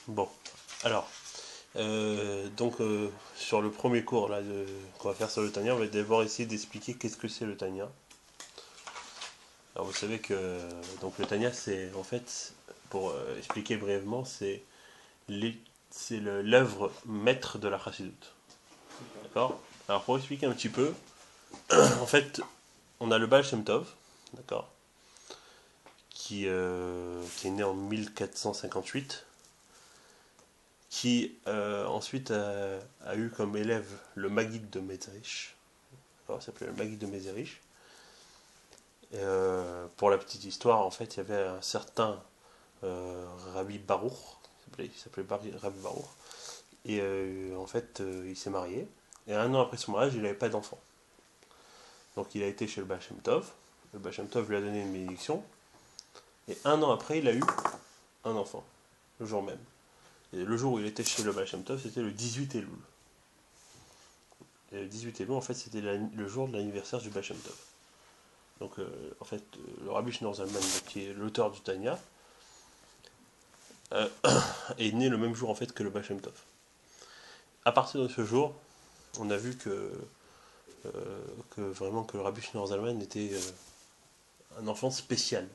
Bon, alors, sur le premier cours là, qu'on va faire sur le Tanya, on va d'abord essayer d'expliquer qu'est-ce que c'est le Tanya. Alors vous savez que donc le Tanya, c'est en fait, pour expliquer brièvement, l'œuvre maître de la Chassidoute. D'accord. Alors pour expliquer un petit peu, en fait, on a le Baal Shem Tov, d'accord, qui est né en 1458, qui ensuite a eu comme élève le Maguide de Mézerich. Il s'appelait le Maguide de Mézerich. Pour la petite histoire, en fait, il y avait un certain Rabbi Baruch, il s'appelait Rabbi Baruch, et en fait, il s'est marié. Et un an après son mariage, il n'avait pas d'enfant. Donc il a été chez le Baal Shem Tov. Le Baal Shem Tov lui a donné une bénédiction. Et un an après, il a eu un enfant, le jour même. Et le jour où il était chez le Baal Shem Tov, c'était le 18 Elul. Et le 18 Elul, en fait, c'était le jour de l'anniversaire du Baal Shem Tov. Donc, en fait, le Rabbi Shneur Zalman, qui est l'auteur du Tanya, euh, est né le même jour en fait que le Baal Shem Tov. À partir de ce jour, on a vu que vraiment que le Rabbi Shneur Zalman était un enfant spécial.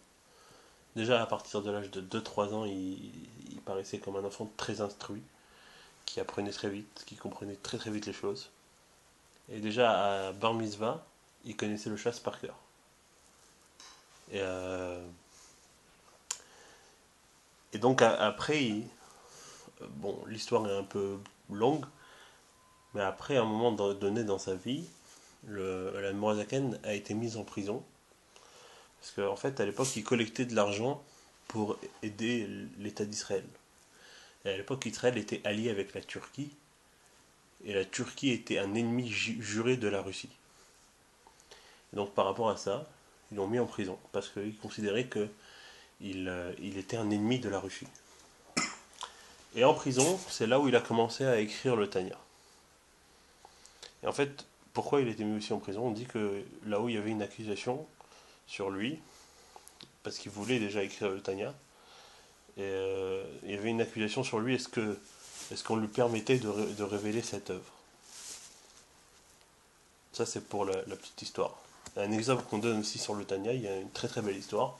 Déjà à partir de l'âge de 2-3 ans, il paraissait comme un enfant très instruit, qui apprenait très vite, qui comprenait très très vite les choses. Et déjà à Bar Mitzvah, il connaissait le chasse par cœur. Et, et donc après, bon, l'histoire est un peu longue, mais après, à un moment donné dans sa vie, la Morazaken a été mise en prison. Parce qu'en fait, à l'époque, il collectait de l'argent pour aider l'État d'Israël. Et à l'époque, Israël était allié avec la Turquie. Et la Turquie était un ennemi juré de la Russie. Et donc par rapport à ça, ils l'ont mis en prison. Parce qu'ils considéraient qu'il était un ennemi de la Russie. Et en prison, c'est là où il a commencé à écrire le Tanya. Et en fait, pourquoi il était mis aussi en prison? On dit que là-haut, il y avait une accusation sur lui, parce qu'il voulait déjà écrire le Tanya. Et il y avait une accusation sur lui, est-ce qu'on lui permettait de révéler cette œuvre? Ça, c'est pour la petite histoire. Un exemple qu'on donne aussi sur le Tanya, il y a une très très belle histoire.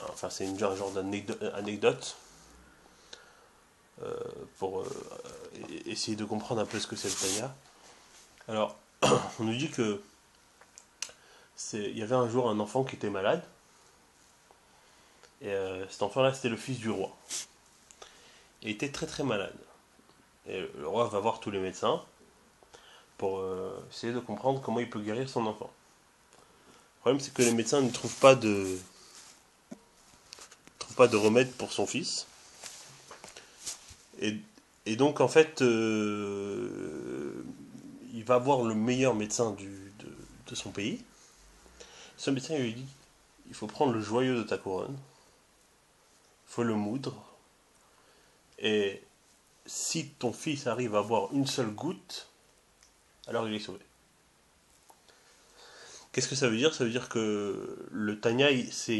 Enfin, c'est un genre d'anecdote pour essayer de comprendre un peu ce que c'est le Tanya. Alors, on nous dit que il y avait un jour un enfant qui était malade. Et cet enfant-là, c'était le fils du roi. Et il était très très malade. Et le roi va voir tous les médecins pour essayer de comprendre comment il peut guérir son enfant. Le problème, c'est que les médecins ne trouvent pas de remède pour son fils. Et, et donc, en fait, il va voir le meilleur médecin de son pays. Ce médecin lui dit, il faut prendre le joyau de ta couronne, il faut le moudre, et si ton fils arrive à boire une seule goutte, alors il est sauvé. Qu'est-ce que ça veut dire? Ça veut dire que le Tanya, c'est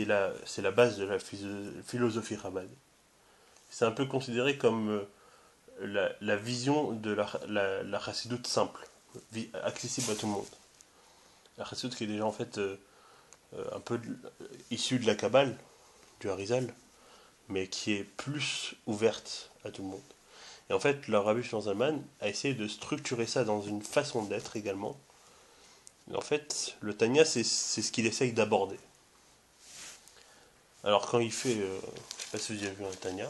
la base de la philosophie rabbinique. C'est un peu considéré comme la vision de la chassidoute simple, accessible à tout le monde. La chassidoute qui est déjà en fait un peu issue de la Kabbale, du Harizal, mais qui est plus ouverte à tout le monde. Et en fait, le Rabbi Shlomo Zalman a essayé de structurer ça dans une façon d'être également. Et en fait, le Tanya, c'est ce qu'il essaye d'aborder. Alors quand il fait, je ne sais pas si vous avez vu un Tanya,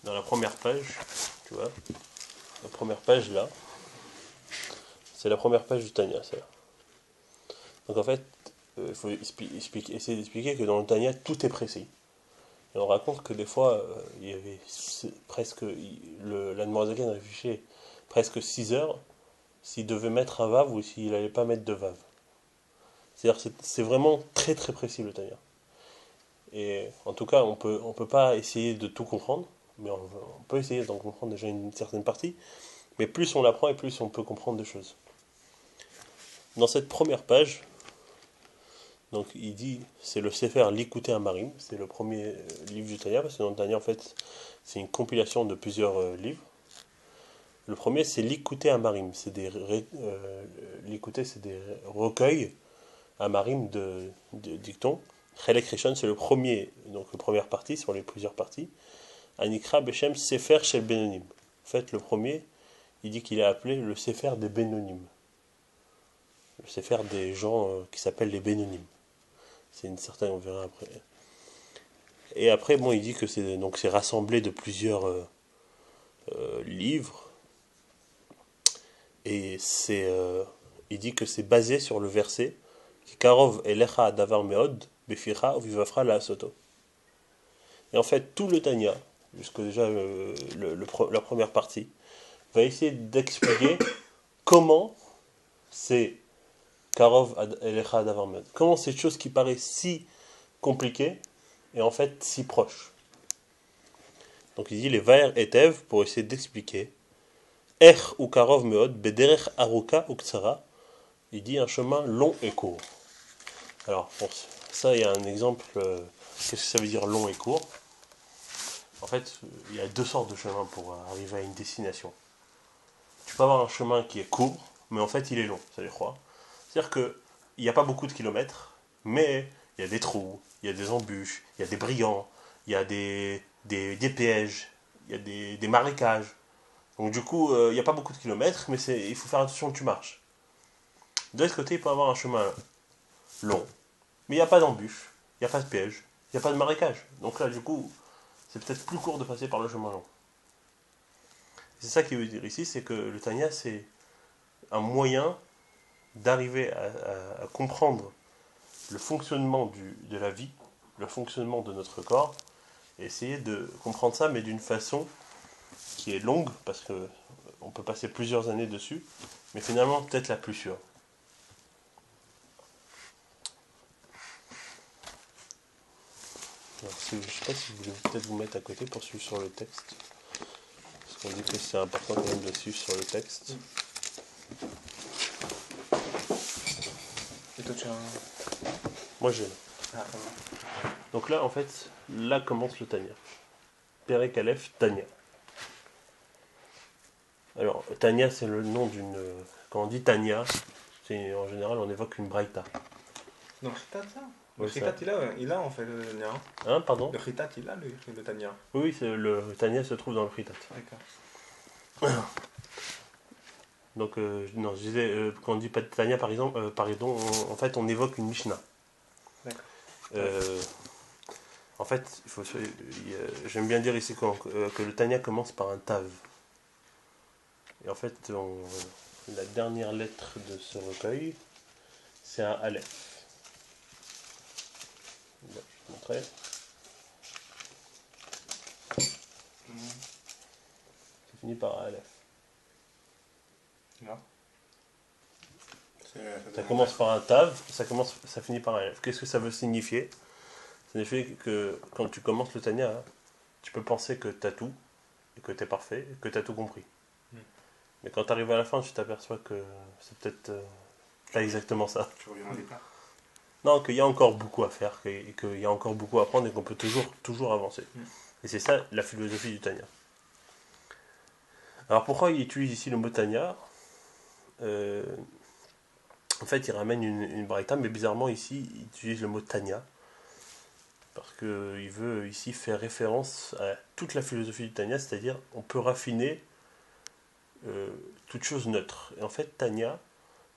dans la première page, tu vois, la première page là, c'est la première page du Tanya, ça. Donc en fait, il faut essayer d'expliquer que dans le Tanya, tout est précis. Et on raconte que des fois, il y avait presque, l'Admorazaken réfléchissait presque 6 heures s'il devait mettre un vav ou s'il n'allait pas mettre de vav. C'est-à-dire que c'est vraiment très très précis le Tanya. Et en tout cas, on peut pas essayer de tout comprendre, mais on peut essayer d'en comprendre déjà une certaine partie. Mais plus on l'apprend et plus on peut comprendre des choses. Dans cette première page, Donc il dit, c'est le Sefer Likutei Amarim, c'est le premier livre du Tanya, parce que dans le Tanya en fait c'est une compilation de plusieurs livres. Le premier c'est Likutei Amarim, Likutei c'est des recueils Amarim de dictons. Chelek Rishon c'est le premier, donc la première partie sur les plusieurs parties. Anikra Beshem Sefer Shel Benonim. En fait le premier, il dit qu'il est appelé le Sefer des Benonim. Le Sefer des gens qui s'appellent les Benonim. C'est une certaine, on verra après. Et après, bon, il dit que c'est rassemblé de plusieurs livres et il dit que c'est basé sur le verset Karov elecha davar meod beficha uvivafra la soto. Et en fait, tout le Tanya, jusque déjà la première partie, va essayer d'expliquer comment c'est Karov elecha davar meod. Comment cette chose qui paraît si compliquée est en fait si proche. Donc il dit les Vaer et Ev pour essayer d'expliquer. Ech ou Karov meod, bederech aruka ou ktsara. Il dit un chemin long et court. Alors pour ça il y a un exemple. Qu'est-ce que ça veut dire long et court? En fait, il y a deux sortes de chemins pour arriver à une destination. Tu peux avoir un chemin qui est court, mais en fait il est long, ça les croit. C'est-à-dire qu'il n'y a pas beaucoup de kilomètres, mais il y a des trous, il y a des embûches, il y a des brillants, il y a des pièges, il y a des marécages. Donc du coup, il n'y a pas beaucoup de kilomètres, mais il faut faire attention que tu marches. De l'autre côté, il peut y avoir un chemin long, mais il n'y a pas d'embûches, il n'y a pas de pièges, il n'y a pas de marécage. Donc là, du coup, c'est peut-être plus court de passer par le chemin long. C'est ça qu'il veut dire ici, c'est que le Tanya, c'est un moyen d'arriver à comprendre le fonctionnement de la vie, le fonctionnement de notre corps, et essayer de comprendre ça, mais d'une façon qui est longue, parce que on peut passer plusieurs années dessus, mais finalement peut-être la plus sûre. Alors, je ne sais pas si vous voulez peut-être vous mettre à côté pour suivre sur le texte, parce qu'on dit que c'est important quand même de suivre sur le texte. Et toi tu as... Moi j'ai. Ah, Donc là en fait, là commence le Tanya. Perek Aleph Tanya. Alors, Tanya, c'est le nom d'une. Quand on dit Tanya, en général, on évoque une braïta. donc Ritat ça. Le Ouais, Ritat ça. il a en fait le Tanya. Hein, pardon? Le Ritat il a le Tanya. Oui, le Tanya se trouve dans le Fritat. D'accord. Donc, non, je disais, quand on dit pas de Tanya, par exemple, pardon, en fait, on évoque une Mishnah. D'accord. En fait, j'aime bien dire ici que le Tanya commence par un Tav. Et en fait, la dernière lettre de ce recueil, c'est un Aleph. Là, je vais te montrer. Ça finit par un Aleph. Non. Ça commence par un Tav, ça finit par un Aleph. Qu'est-ce que ça veut signifier? Ça signifie que quand tu commences le Tanya, tu peux penser que tu as tout, et que tu es parfait, et que tu as tout compris. Mais quand tu arrives à la fin, tu t'aperçois que c'est peut-être pas exactement ça. Tu reviens en départ. Non, qu'il y a encore beaucoup à faire, qu'il y a encore beaucoup à apprendre et qu'on peut toujours avancer. Et c'est ça la philosophie du Tanya. Alors pourquoi il utilise ici le mot Tanya? En fait, il ramène une braïta, mais bizarrement ici, il utilise le mot Tanya. Parce qu'il veut ici faire référence à toute la philosophie du Tanya, c'est-à-dire on peut raffiner toute chose neutre. Et en fait, Tanya,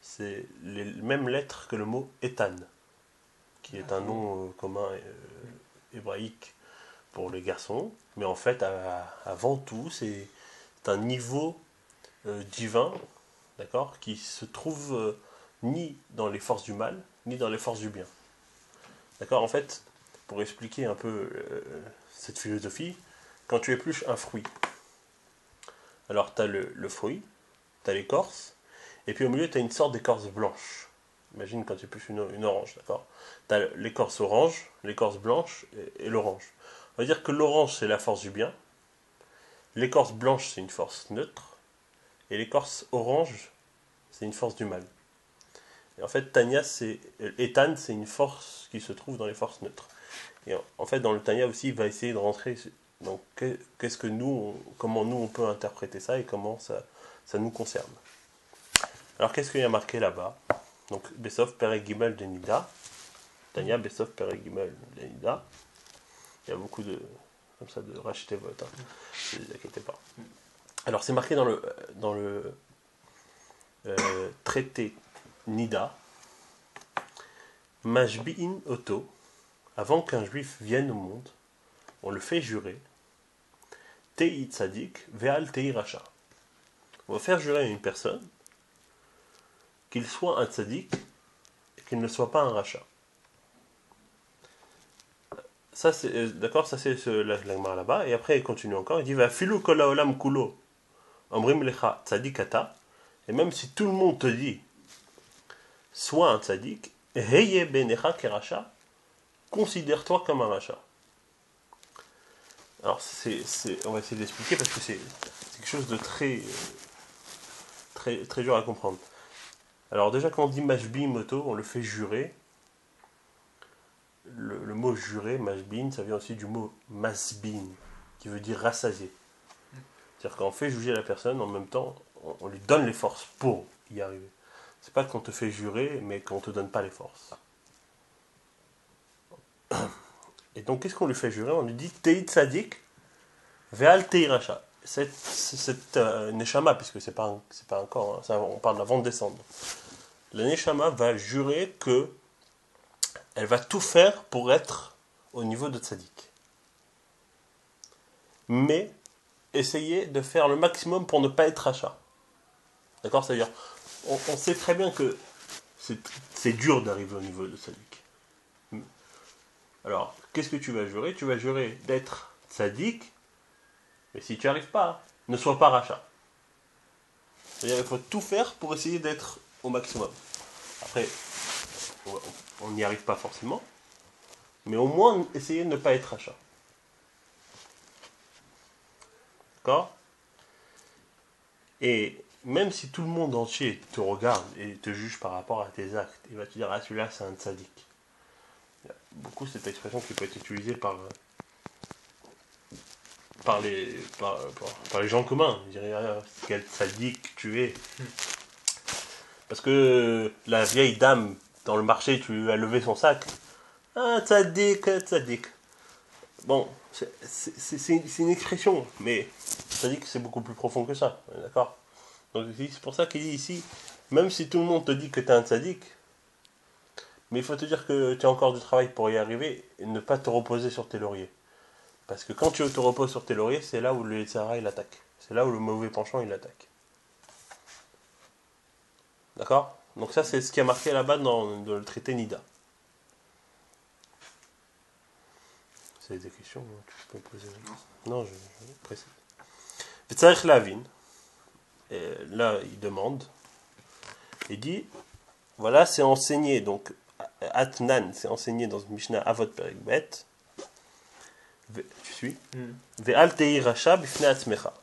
c'est les mêmes lettres que le mot Ethan, qui est un nom commun hébraïque pour les garçons. Mais en fait, avant tout, c'est un niveau divin, d'accord, qui se trouve ni dans les forces du mal, ni dans les forces du bien. D'accord. En fait, pour expliquer un peu cette philosophie, quand tu épluches un fruit, alors tu as le fruit, tu as l'écorce, et puis au milieu tu as une sorte d'écorce blanche. Imagine quand tu épluches une orange, d'accord? Tu as l'écorce orange, l'écorce blanche et l'orange. On va dire que l'orange c'est la force du bien, l'écorce blanche c'est une force neutre, et l'écorce orange c'est une force du mal. Et en fait, Tanya, Ethan, c'est une force qui se trouve dans les forces neutres. Et en fait, dans le Tanya aussi, il va essayer de rentrer. Donc, qu'est-ce que comment nous on peut interpréter ça et comment ça nous concerne. Alors, qu'est-ce qu'il y a marqué là-bas? Donc, Besov Perek Gimel de Nida. Tanya, Besov Perek Gimel de Nida. Il y a beaucoup de comme ça de racheter votre. Ne vous inquiétez pas. Alors, c'est marqué dans le traité Nida. Mashbi'in Oto. Avant qu'un juif vienne au monde, on le fait jurer. Tei tzadik, ve'al tei racha. On va faire jurer à une personne qu'il soit un tzadik et qu'il ne soit pas un racha. Ça c'est d'accord, ça c'est la Gemara là-bas. Et après il continue encore, il dit va filu kol haolam kulo amrim lecha tzadikata. Et même si tout le monde te dit sois un tzadik, heye benecha keracha, considère-toi comme un racha. Alors on va essayer d'expliquer parce que c'est quelque chose de très dur à comprendre. Alors déjà quand on dit mashbi moto, on le fait jurer. Le mot jurer, mashbin, ça vient aussi du mot masbin, qui veut dire rassasier. C'est-à-dire qu'on fait juger la personne, en même temps, on lui donne les forces pour y arriver. C'est pas qu'on te fait jurer, mais qu'on te donne pas les forces. Et donc, qu'est-ce qu'on lui fait jurer? On lui dit Tei tzadik, ve'al tei racha. Cette neshama, puisque c'est pas un corps, hein, on parle avant de descendre. La neshama va jurer que elle va tout faire pour être au niveau de tzadik. Mais essayer de faire le maximum pour ne pas être racha. D'accord? C'est-à-dire, on sait très bien que c'est dur d'arriver au niveau de tzadik. Alors, qu'est-ce que tu vas jurer? Tu vas jurer d'être tzaddik, mais si tu n'y arrives pas, ne sois pas racha. C'est-à-dire qu'il faut tout faire pour essayer d'être au maximum. Après, on n'y arrive pas forcément, mais au moins essayer de ne pas être racha. D'accord? Et même si tout le monde entier te regarde et te juge par rapport à tes actes, il va te dire, ah celui-là c'est un tzaddik. Il y a beaucoup cette expression qui peut être utilisée par les gens communs. Ils diraient, ah, quel tzaddik tu es. Parce que la vieille dame dans le marché, tu lui as levé son sac. Ah, tzaddik, tzaddik. Bon, c'est une expression, mais tzaddik c'est beaucoup plus profond que ça, d'accord? Donc c'est pour ça qu'il dit ici, même si tout le monde te dit que tu es un tzaddik, mais il faut te dire que tu as encore du travail pour y arriver et ne pas te reposer sur tes lauriers. Parce que quand tu te reposes sur tes lauriers, c'est là où le Yetzirah il attaque. C'est là où le mauvais penchant il attaque. D'accord? Donc ça c'est ce qui a marqué là-bas dans le traité Nida. C'est des questions, tu peux me poser. Non, je précise. V'tzarich lavin. Et là, il demande. Il dit, voilà, c'est enseigné, donc, Atnan, c'est enseigné dans le Mishnah Avot Perek Bet. Tu suis? Ve'al tei racha bifnei atzmecha.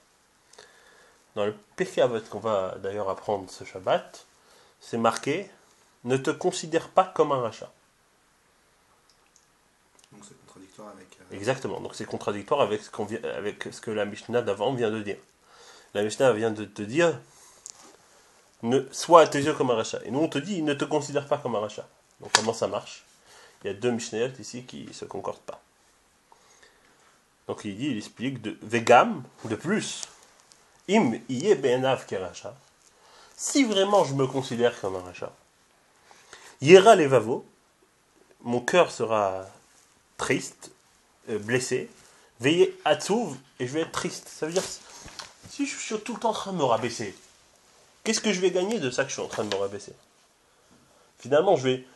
Dans le Pirkei Avot qu'on va d'ailleurs apprendre ce Shabbat, c'est marqué, ne te considère pas comme un rachat. Donc c'est contradictoire avec... Exactement, donc c'est contradictoire avec ce que la Mishnah d'avant vient de dire. La Mishnah vient de te dire, sois à tes yeux comme un rachat. Et nous on te dit, ne te considère pas comme un rachat. Donc comment ça marche? Il y a deux Mishnayot ici qui ne se concordent pas. Donc il explique de vegam, de plus, im iye be'enav keracha. Si vraiment je me considère comme un rachat, yera levavo, mon cœur sera triste, blessé, veillez atzouv, et je vais être triste. Ça veut dire, si je suis tout le temps en train de me rabaisser, qu'est-ce que je vais gagner de ça que je suis en train de me rabaisser? Finalement, je vais...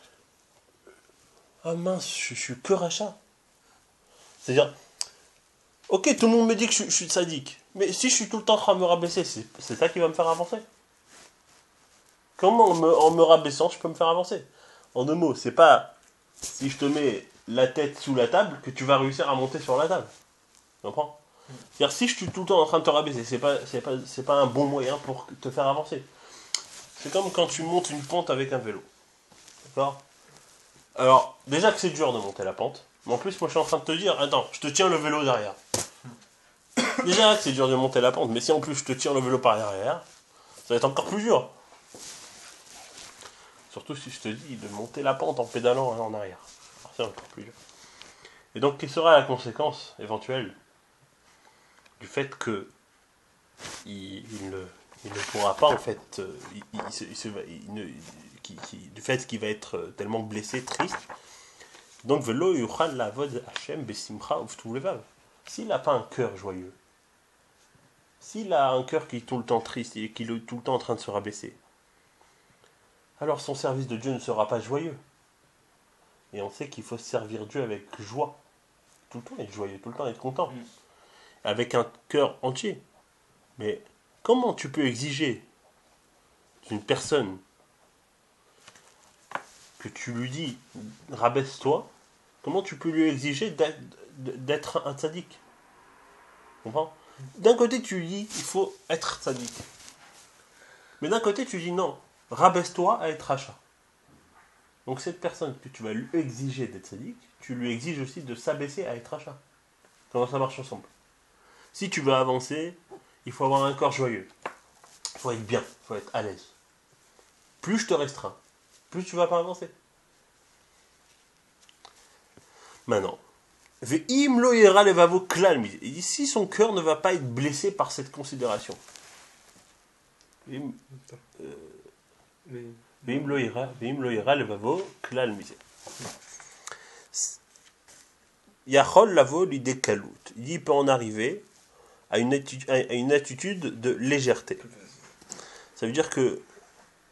Ah mince, je suis que rachat. C'est-à-dire, ok, tout le monde me dit que je suis sadique, mais si je suis tout le temps en train de me rabaisser, c'est ça qui va me faire avancer. Comment en me rabaissant, je peux me faire avancer? En deux mots, c'est pas si je te mets la tête sous la table que tu vas réussir à monter sur la table. Tu comprends? C'est-à-dire, si je suis tout le temps en train de te rabaisser, c'est pas un bon moyen pour te faire avancer. C'est comme quand tu montes une pente avec un vélo. D'accord? Alors, déjà que c'est dur de monter la pente, mais en plus, moi je suis en train de te dire, attends, je te tiens le vélo derrière. Déjà que c'est dur de monter la pente, mais si en plus je te tire le vélo par derrière, ça va être encore plus dur. Surtout si je te dis de monter la pente en pédalant en arrière. Alors, c'est encore plus dur. Et donc, quelle sera la conséquence éventuelle du fait que il ne pourra pas, en fait, du fait qu'il va être tellement blessé, triste. Donc, velo yuchal lavod Hashem besimcha uvtu levav. S'il n'a pas un cœur joyeux, s'il a un cœur qui est tout le temps triste et qui est tout le temps en train de se rabaisser, alors son service de Dieu ne sera pas joyeux. Et on sait qu'il faut servir Dieu avec joie. Tout le temps être joyeux, tout le temps être content. Avec un cœur entier. Mais comment tu peux exiger d'une personne que tu lui dis rabaisse-toi, comment tu peux lui exiger d'être un tzaddik? Tu comprends? D'un côté tu lui dis il faut être tzaddik. Mais d'un côté tu dis non, rabaisse-toi à être rachat. Donc cette personne que tu vas lui exiger d'être tzaddik, tu lui exiges aussi de s'abaisser à être rachat. Comment ça marche ensemble? Si tu veux avancer, il faut avoir un corps joyeux. Il faut être bien, il faut être à l'aise. Plus je te restreins, plus tu vas pas avancer. Maintenant, Ve'im lo yera levavo klal. Il dit si son cœur ne va pas être blessé par cette considération. Ve'im lo yera levavo klal. Yachol lavo l'idée kalout. Il dit il peut en arriver à une attitude de légèreté. Ça veut dire que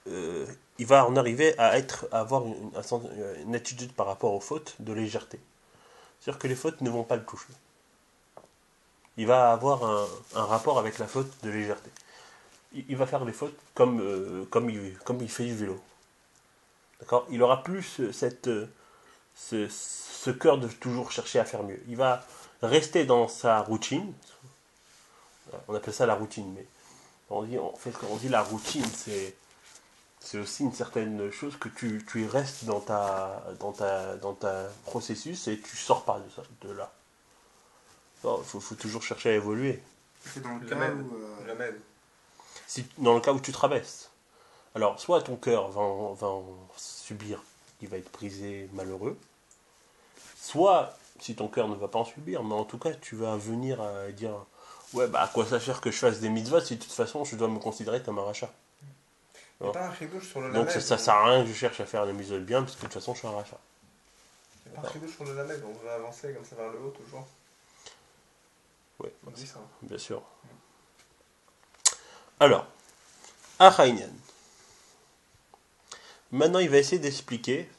il va en arriver à avoir une attitude par rapport aux fautes de légèreté. C'est-à-dire que les fautes ne vont pas le toucher. Il va avoir un rapport avec la faute de légèreté. Il va faire les fautes comme il fait du vélo. D'accord? Il aura plus ce cœur de toujours chercher à faire mieux. Il va rester dans sa routine. On appelle ça la routine, mais on dit la routine, c'est aussi une certaine chose que tu y restes dans ta processus et tu sors pas de là. Il faut toujours chercher à évoluer. C'est dans le cas où... Dans le cas où tu te rabaisses. Alors, soit ton cœur va en subir, il va être brisé, malheureux. Soit, si ton cœur ne va pas en subir, mais en tout cas, tu vas venir à dire ouais, bah à quoi ça sert que je fasse des mitzvot si de toute façon je dois me considérer comme un rachat. Il n'y a pas un chidouche sur le Donc lamed. ça sert à rien que je cherche à faire les mitzvot bien, parce que de toute façon je suis un rachat. Il n'y a pas un chidouche sur le lamed, on devrait avancer comme ça vers le haut toujours. Oui, On dit ça. bien sûr. Alors, Achaïnian. Maintenant, il va essayer d'expliquer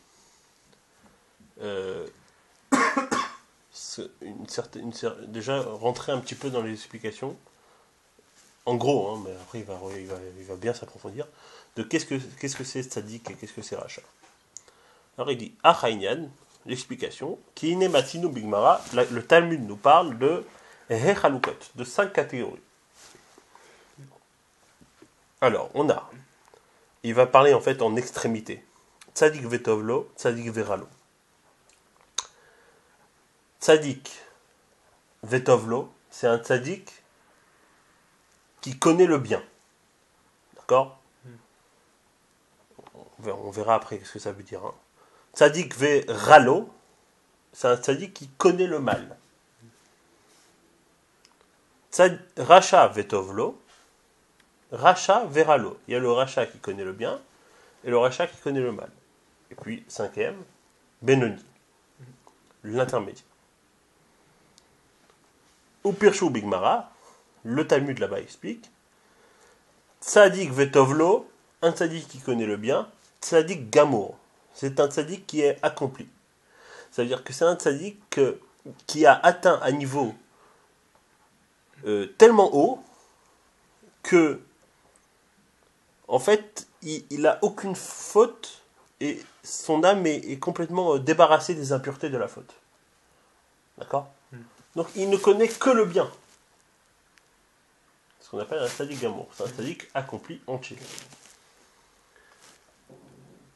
déjà rentrer un petit peu dans les explications. En gros, hein, mais après il va bien s'approfondir de qu'est-ce que c'est tzaddik et qu'est-ce que c'est rachat. Alors il dit Achaïnian, l'explication, qui n'est matino bigmara, le Talmud nous parle de Hechalukot, de 5 catégories. Alors, il va parler en fait en extrémité. Tzadik vetovlo, tzadik veralo. Tzadik vetovlo, c'est un tzadik qui connaît le bien. D'accord? On verra après ce que ça veut dire. Hein. Tzadik veralo, c'est un tzadik qui connaît le mal. Racha vetovlo, Racha veralo. Il y a le rachat qui connaît le bien et le rachat qui connaît le mal. Et puis, 5e, Benoni, l'intermédiaire. Ou Pirshu Bigmara, le Talmud là-bas explique Tzadik vetovlo, un tzadik qui connaît le bien, tzadik gamour, c'est un tzadik qui est accompli. Ça veut dire que c'est un tzadik qui a atteint un niveau tellement haut que en fait, il a aucune faute et son âme est complètement débarrassée des impuretés de la faute. D'accord? Donc, il ne connaît que le bien. Ce qu'on appelle un tzaddik gamour. C'est un tzaddik accompli entier.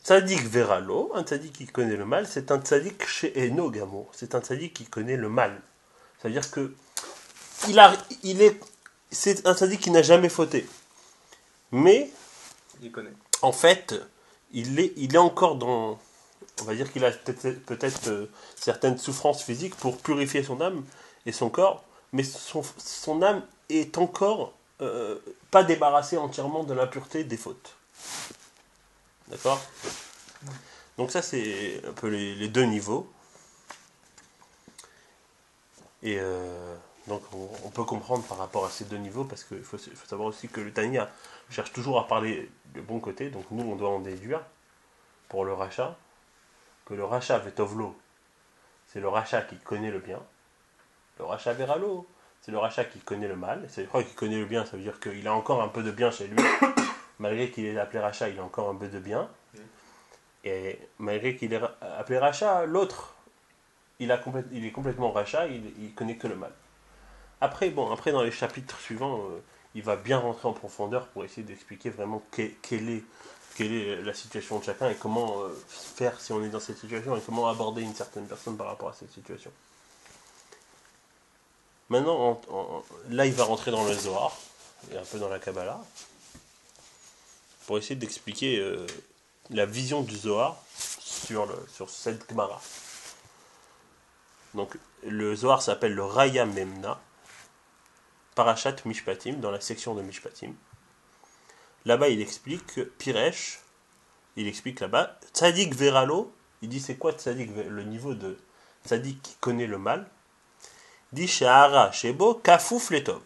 Tzadik veralo, un tzadik qui connaît le mal, c'est un tzadik chez Enogamo. C'est un tzadik qui connaît le mal. C'est-à-dire que c'est un tzadik qui n'a jamais fauté. Mais, Il connaît. en fait, il est encore dans... On va dire qu'il a peut-être certaines souffrances physiques pour purifier son âme et son corps, mais son âme est encore pas débarrassée entièrement de l'impureté des fautes. D'accord? Donc ça, c'est un peu les deux niveaux. Et donc on peut comprendre par rapport à ces deux niveaux, parce qu'il faut savoir aussi que le Tanya cherche toujours à parler du bon côté, donc nous on doit en déduire pour le rachat, que le rachat vetovlo, c'est le rachat qui connaît le bien, le rachat veralo, c'est le rachat qui connaît le mal, c'est le rachat qui connaît le bien, ça veut dire qu'il a encore un peu de bien chez lui, malgré qu'il est appelé rachat, il a encore un peu de bien, et malgré qu'il est appelé rachat, l'autre, il est complètement rachat, il connaît que le mal. Après dans les chapitres suivants, il va bien rentrer en profondeur pour essayer d'expliquer vraiment quelle est la situation de chacun et comment faire si on est dans cette situation et comment aborder une certaine personne par rapport à cette situation. Maintenant, là, il va rentrer dans le Zohar et un peu dans la Kabbalah pour essayer d'expliquer la vision du Zohar sur cette Gemara. Donc, le Zohar s'appelle le Raya Memna, Parashat Mishpatim, dans la section de Mishpatim. Là-bas, il explique que Piresh, il explique là-bas, Tzadik Veralo, il dit c'est quoi Tzadik, le niveau de Tzadik qui connaît le mal. Il dit Shehara, Shebo, Kafouf Letov.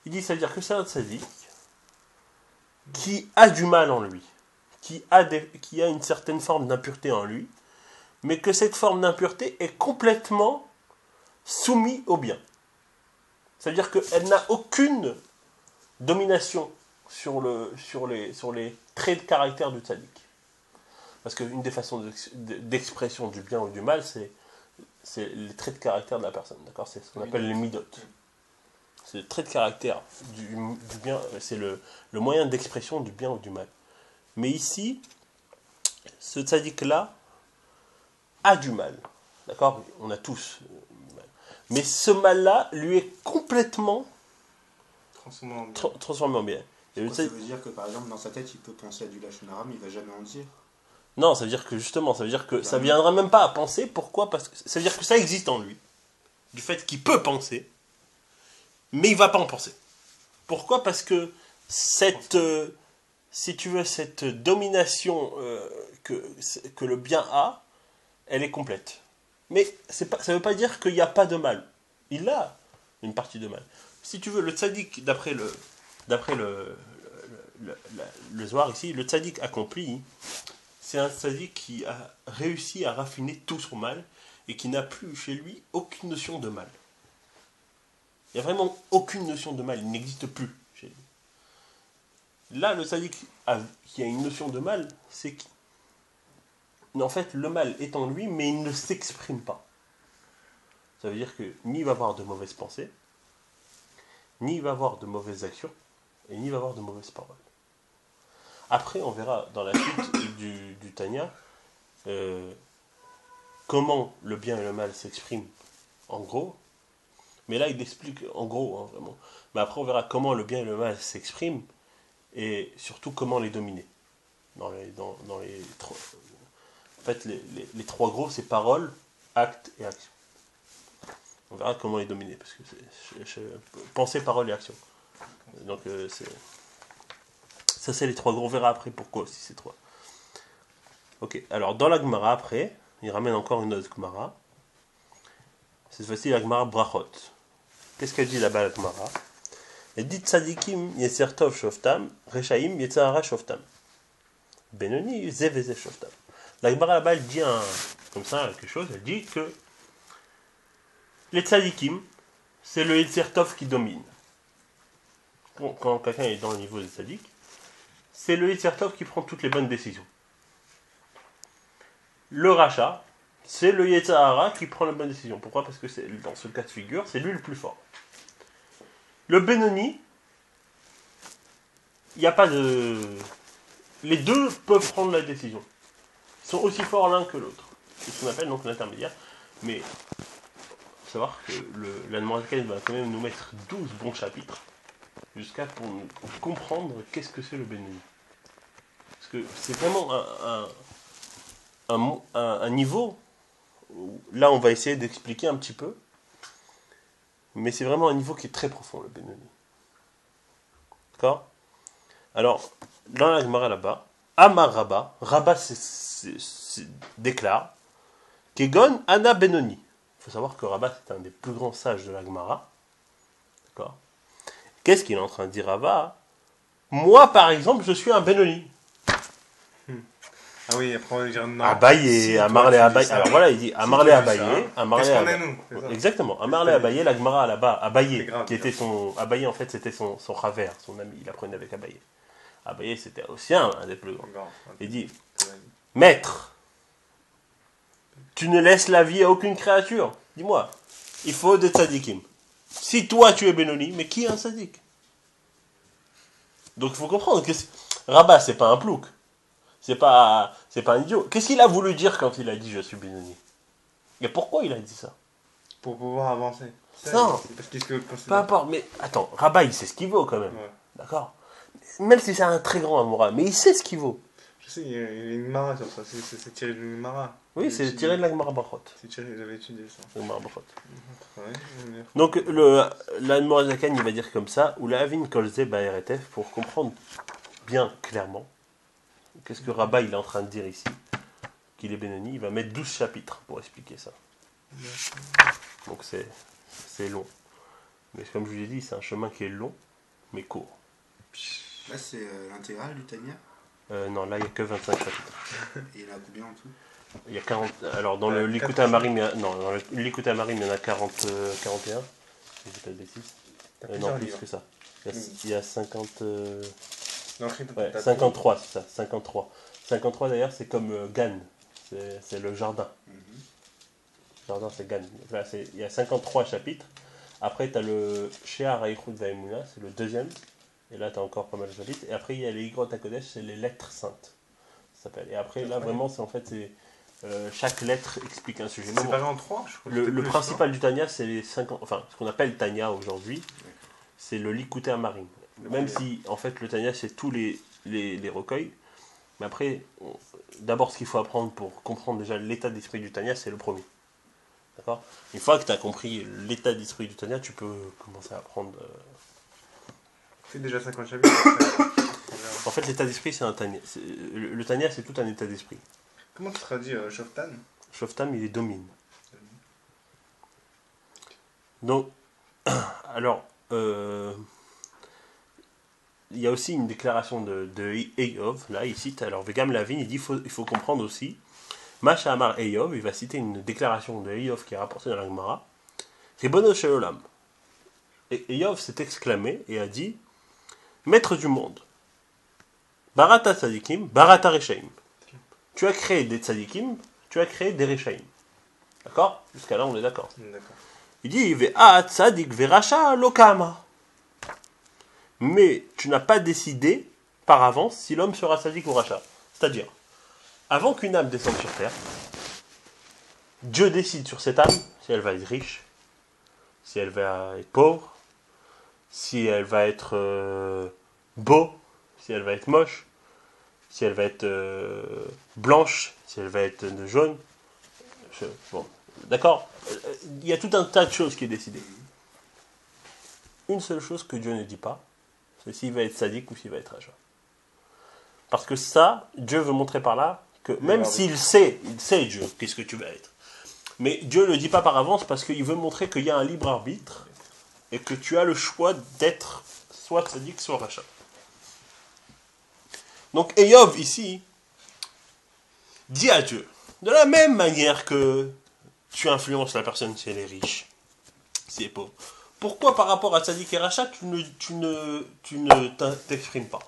Il dit, c'est-à-dire que c'est un Tzadik qui a du mal en lui, qui a une certaine forme d'impureté en lui, mais que cette forme d'impureté est complètement soumise au bien. C'est-à-dire qu'elle n'a aucune domination sur les traits de caractère du tzaddik. Parce qu'une des façons d'expression du bien ou du mal, c'est les traits de caractère de la personne. D'accord? C'est ce qu'on appelle les midot. C'est le trait de caractère du bien, c'est le moyen d'expression du bien ou du mal. Mais ici, ce tzaddik-là a du mal. D'accord? On a tous du mal. Mais ce mal-là lui est complètement transformé en bien. Ça veut dire que par exemple dans sa tête il peut penser à du lachon hara mais il va jamais en dire. Non, ça veut dire que justement, ça veut dire que ça viendra même pas à penser. Pourquoi? Parce que ça veut dire que ça existe en lui. Du fait qu'il peut penser, mais il va pas en penser. Pourquoi? Parce que si tu veux, cette domination que le bien a, elle est complète. Mais ça ne veut pas dire qu'il n'y a pas de mal. Il a une partie de mal. Si tu veux, le tzaddik, d'après le Zohar ici, le tzaddik accompli, c'est un tzaddik qui a réussi à raffiner tout son mal et qui n'a plus chez lui aucune notion de mal. Il n'y a vraiment aucune notion de mal, il n'existe plus chez lui. Là, le tzaddik qui a une notion de mal, c'est qu'en fait, le mal est en lui, mais il ne s'exprime pas. Ça veut dire que ni il va avoir de mauvaises pensées, ni il va avoir de mauvaises actions, et ni il va avoir de mauvaises paroles. Après, on verra dans la suite du Tanya comment le bien et le mal s'expriment en gros. Mais là, il explique en gros, hein, vraiment. Mais après, on verra comment le bien et le mal s'expriment et surtout comment les dominer. En fait, les trois gros, c'est parole, acte et action. On verra comment les dominer, parce que c'est pensée, parole et action. Donc, ça, c'est les trois gros. On verra après pourquoi aussi ces trois. Ok, alors dans la Gemara, après, il ramène encore une autre Gemara. Cette fois-ci, la Gemara Brachot. Qu'est-ce qu'elle dit là-bas, la Gemara? Elle dit Tzadikim Yetzer Tov Shoftam, Rechaim Yetzer Hara Shoftam. Benoni Zeveze Shoftam. La Gemara là-bas, elle dit comme ça, quelque chose. Elle dit que les Tzadikim, c'est le Yetzer Tov qui domine. Quand quelqu'un est dans le niveau des Tzadik, c'est le Yetzer Tov qui prend toutes les bonnes décisions. Le rachat, c'est le Yetzer Hara qui prend la bonne décision. Pourquoi? Parce que dans ce cas de figure, c'est lui le plus fort. Le Benoni, il n'y a pas de les deux peuvent prendre la décision. Ils sont aussi forts l'un que l'autre. C'est ce qu'on appelle donc l'intermédiaire. Mais il faut savoir que l'Admorazaken va quand même nous mettre 12 bons chapitres jusqu'à pour comprendre qu'est-ce que c'est le Benoni. Parce que c'est vraiment un niveau où, là on va essayer d'expliquer un petit peu, mais c'est vraiment un niveau qui est très profond, le Benoni. D'accord? Alors, dans la Gemara là-bas, Amar Rabba, Rabba déclare Kegon Ana Benoni. Il faut savoir que Rabba c'est un des plus grands sages de la Gemara. D'accord? Qu'est-ce qu'il est en train de dire Rabba? Moi par exemple, je suis un Benoni. Ah oui, après on va dire non. Abaye, Amarle Abaye. Alors voilà, il dit Amarle Abaye. Qu'est-ce qu'on est nous? C'est ça. Exactement. Amarle Abaye, la Gemara là-bas, Abaye, C'est grave, qui était son. Abaye en fait c'était son ravère, son ami, il apprenait avec Abaye. Abaye c'était aussi un des plus grands. Grave. Il dit Maître, tu ne laisses la vie à aucune créature. Dis-moi, il faut des tzadikim. Si toi tu es Benoni, mais qui est un tzadik? Donc il faut comprendre que Rabat c'est pas un plouc. C'est pas un idiot. Qu'est-ce qu'il a voulu dire quand il a dit je suis Benoni? Et pourquoi il a dit ça? Pour pouvoir avancer. Non. C'est parce que Peu importe, mais attends, Rabat il sait ce qu'il vaut quand même. Ouais. D'accord? Même si c'est un très grand amoureux, mais il sait ce qu'il vaut. Je sais, il y a une Mara sur ça. C'est tiré d'une Mara. Oui, c'est tiré de la Gemara Brachot. C'est tiré, j'avais étudié ça. La Gemara Brachot. Ouais, Donc, l'Admorazaken, il va dire comme ça, ou la Avin Kolze Ba'eretef, pour comprendre bien clairement qu'est-ce que Rabat il est en train de dire ici, qu'il est Benoni, il va mettre 12 chapitres pour expliquer ça. Donc c'est long. Mais comme je vous l'ai dit, c'est un chemin qui est long, mais court. Là, c'est l'intégrale du Tania. Non, là, il n'y a que 25 chapitres. Et il y en a combien en tout? Il y a 40. Alors, dans le Likuta Marim, dans le Likuta Marim, il y en a 41. Si je dis pas de bêtises. Non, plus que ça. Il y a 50. Ouais, 53, c'est ça. 53. 53 d'ailleurs, c'est comme Gan. C'est le jardin. Jardin, c'est Gan. Là, il y a 53 chapitres. Après, tu as le Shear Haïchoud Vaimuna, c'est le deuxième. Et là, tu as encore pas mal de chapitres. Et après, il y a les Igrot HaKodesh, c'est les lettres saintes. Ça s'appelle. Et après, là, vraiment, c'est en fait, chaque lettre explique un sujet. C'est séparé en 3, je crois. Le principal du Tanya, c'est les 50. Enfin, ce qu'on appelle Tanya aujourd'hui, c'est le Likuté Amarim. Même si, en fait, le Tanya, c'est tous les recueils. Mais après, d'abord, ce qu'il faut apprendre pour comprendre déjà l'état d'esprit du Tanya, c'est le premier. D'accord? Une fois que tu as compris l'état d'esprit du Tanya, tu peux commencer à apprendre. C'est déjà 50 chapitres. En fait, l'état d'esprit, c'est un Tanya. Le Tanya, c'est tout un état d'esprit. Comment tu traduis Shoftan? Shoftam, il est domine. Donc, alors, il y a aussi une déclaration de Eyov, là, il cite, alors Vegam Lavin, il dit il faut comprendre aussi, Masha Amar Eyov, il va citer une déclaration de Eyov qui est rapportée dans la Gemara, Ribono Shel Olam. Et Eyov s'est exclamé et a dit, Maître du monde, Barata Tzadikim, Barata Rechaim. Tu as créé des Tzadikim, tu as créé des Rechaim. D'accord? Jusqu'à là, on est d'accord. D'accord. Il dit, Ve'at Tzadik Ve'racha Lokama. Mais tu n'as pas décidé par avance si l'homme sera Tzadik ou Racha. C'est-à-dire, avant qu'une âme descende sur terre, Dieu décide sur cette âme si elle va être riche, si elle va être pauvre, si elle va être beau, si elle va être moche, si elle va être blanche, si elle va être jaune. Bon, d'accord? Il y a tout un tas de choses qui est décidé. Une seule chose que Dieu ne dit pas, c'est s'il va être sadique ou s'il va être rachat. Parce que ça, Dieu veut montrer par là que même s'il sait Dieu, qu'est-ce que tu vas être. Mais Dieu ne le dit pas par avance parce qu'il veut montrer qu'il y a un libre arbitre et que tu as le choix d'être soit sadique, soit rachat. Donc Eyov ici dit à Dieu, de la même manière que tu influences la personne si elle est riche, si elle est pauvre, pourquoi par rapport à Tzadik et Rachat tu ne t'exprimes pas?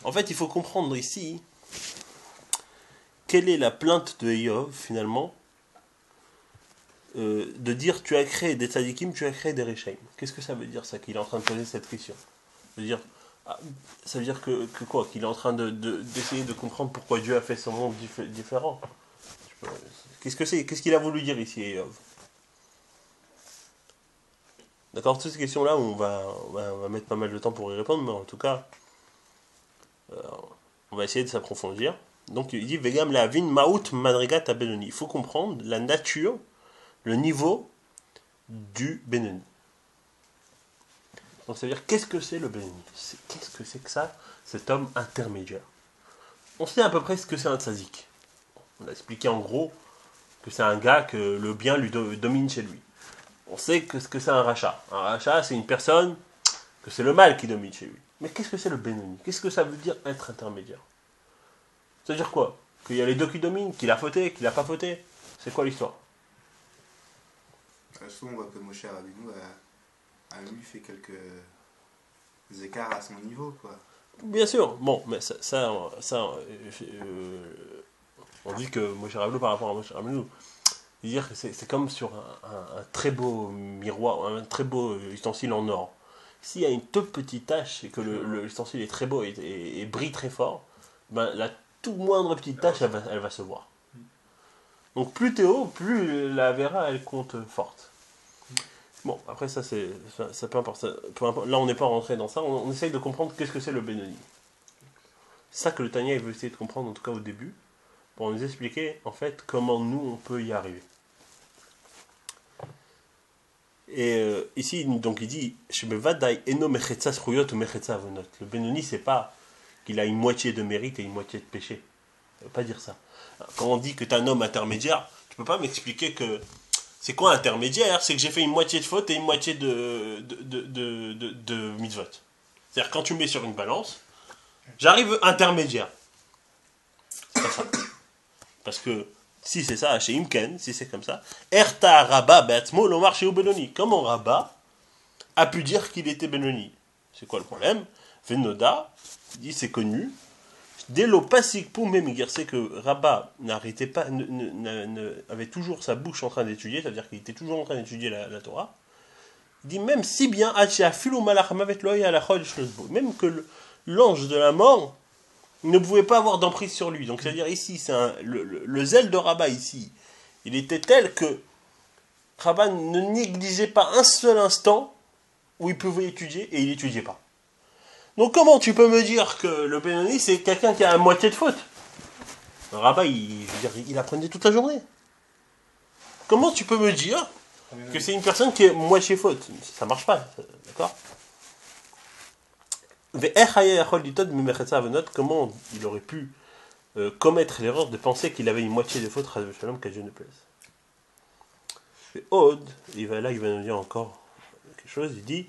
En fait, il faut comprendre ici quelle est la plainte de Eyov finalement de dire tu as créé des Tzadikim, tu as créé des Rechaim. Qu'est-ce que ça veut dire ça qu'il est en train de poser cette question? Ça veut dire Ah, ça veut dire que quoi? Qu'il est en train d'essayer de comprendre pourquoi Dieu a fait son monde différent. Qu'est-ce que c'est? Qu'est-ce qu'il a voulu dire ici, Eov? D'accord, toutes ces questions-là, on va mettre pas mal de temps pour y répondre, mais en tout cas, euh, on va essayer de s'approfondir. Donc il dit Vegam la vin maout madrigat à Benoni. Il faut comprendre la nature, le niveau du Benoni. Donc ça veut dire qu'est-ce que c'est le Benoni? Qu'est-ce que c'est que ça, cet homme intermédiaire? On sait à peu près ce que c'est un tzadik. On a expliqué en gros que c'est un gars que le bien lui domine chez lui. On sait ce que c'est un rachat. Un rachat, c'est une personne que c'est le mal qui domine chez lui. Mais qu'est-ce que c'est le Benoni? Qu'est-ce que ça veut dire être intermédiaire? Ça veut dire quoi? Qu'il y a les deux qui dominent, qu'il a fauté, qu'il n'a pas fauté? C'est quoi l'histoire? Souvent, on voit que Moshe Rabbeinu a lui fait quelques écarts à son niveau, quoi. Bien sûr, bon, mais on dit que Moshe Rabbeinu par rapport à Moshe Rabbeinu, dire que c'est comme sur un très beau miroir, un très beau ustensile en or. S'il y a une toute petite tache et que l'ustensile est très beau et brille très fort, ben, la toute moindre petite tache, elle va se voir. Donc plus t'es haut, plus la Vera, elle compte forte. Bon, après ça, ça peu importe. Peu importe. Là, on n'est pas rentré dans ça. On essaye de comprendre qu'est-ce que c'est le Benoni. C'est ça que le Tanya il veut essayer de comprendre, en tout cas au début, pour nous expliquer, en fait, comment nous, on peut y arriver. Et ici, donc il dit le Benoni, c'est pas qu'il a une moitié de mérite et une moitié de péché. Ça veut pas dire ça. Quand on dit que tu es un homme intermédiaire, tu peux pas m'expliquer que c'est quoi intermédiaire? C'est que j'ai fait une moitié de faute et une moitié de mitzvot. C'est-à-dire quand tu mets sur une balance, j'arrive intermédiaire. C'est pas ça. Parce que si c'est ça, chez Imken, si c'est comme ça, Erta Rabba Beatzmo Lomar chez Benoni. Comment Rabba a pu dire qu'il était Benoni? C'est quoi le problème? Venoda dit c'est connu. Dès l'opasik pour Memigir, c'est que Rabba n'arrêtait pas, avait toujours sa bouche en train d'étudier, c'est-à-dire qu'il était toujours en train d'étudier la Torah. Il dit même si bien, même que l'ange de la mort ne pouvait pas avoir d'emprise sur lui. Donc c'est-à-dire ici, le zèle de Rabba ici, il était tel que Rabba ne négligeait pas un seul instant où il pouvait étudier et il n'étudiait pas. Donc comment tu peux me dire que le Benoni c'est quelqu'un qui a la moitié de faute? Le Rabba, il apprenait toute la journée. Comment tu peux me dire que c'est une personne qui est moitié faute? Ça marche pas, d'accord? Comment il aurait pu commettre l'erreur de penser qu'il avait une moitié de faute, qu'à Dieu ne plaise. Et Od, il va nous dire encore quelque chose, il dit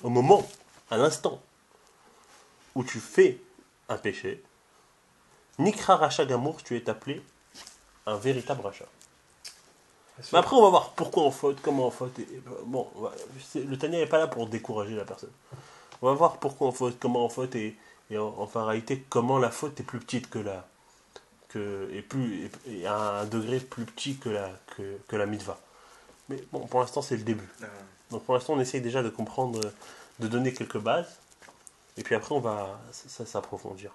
au moment, à l'instant où tu fais un péché, Nikra Racha Gamour, tu es appelé un véritable rachat. Mais après, on va voir pourquoi on faute, comment on faute. Bon, le Tanya n'est pas là pour décourager la personne. On va voir pourquoi on faute, comment on faute, et en réalité, comment la faute est plus petite et à un degré plus petit que la mitzvah. Mais bon, pour l'instant, c'est le début. Donc pour l'instant, on essaye déjà de comprendre, de donner quelques bases, et puis après, on va s'approfondir.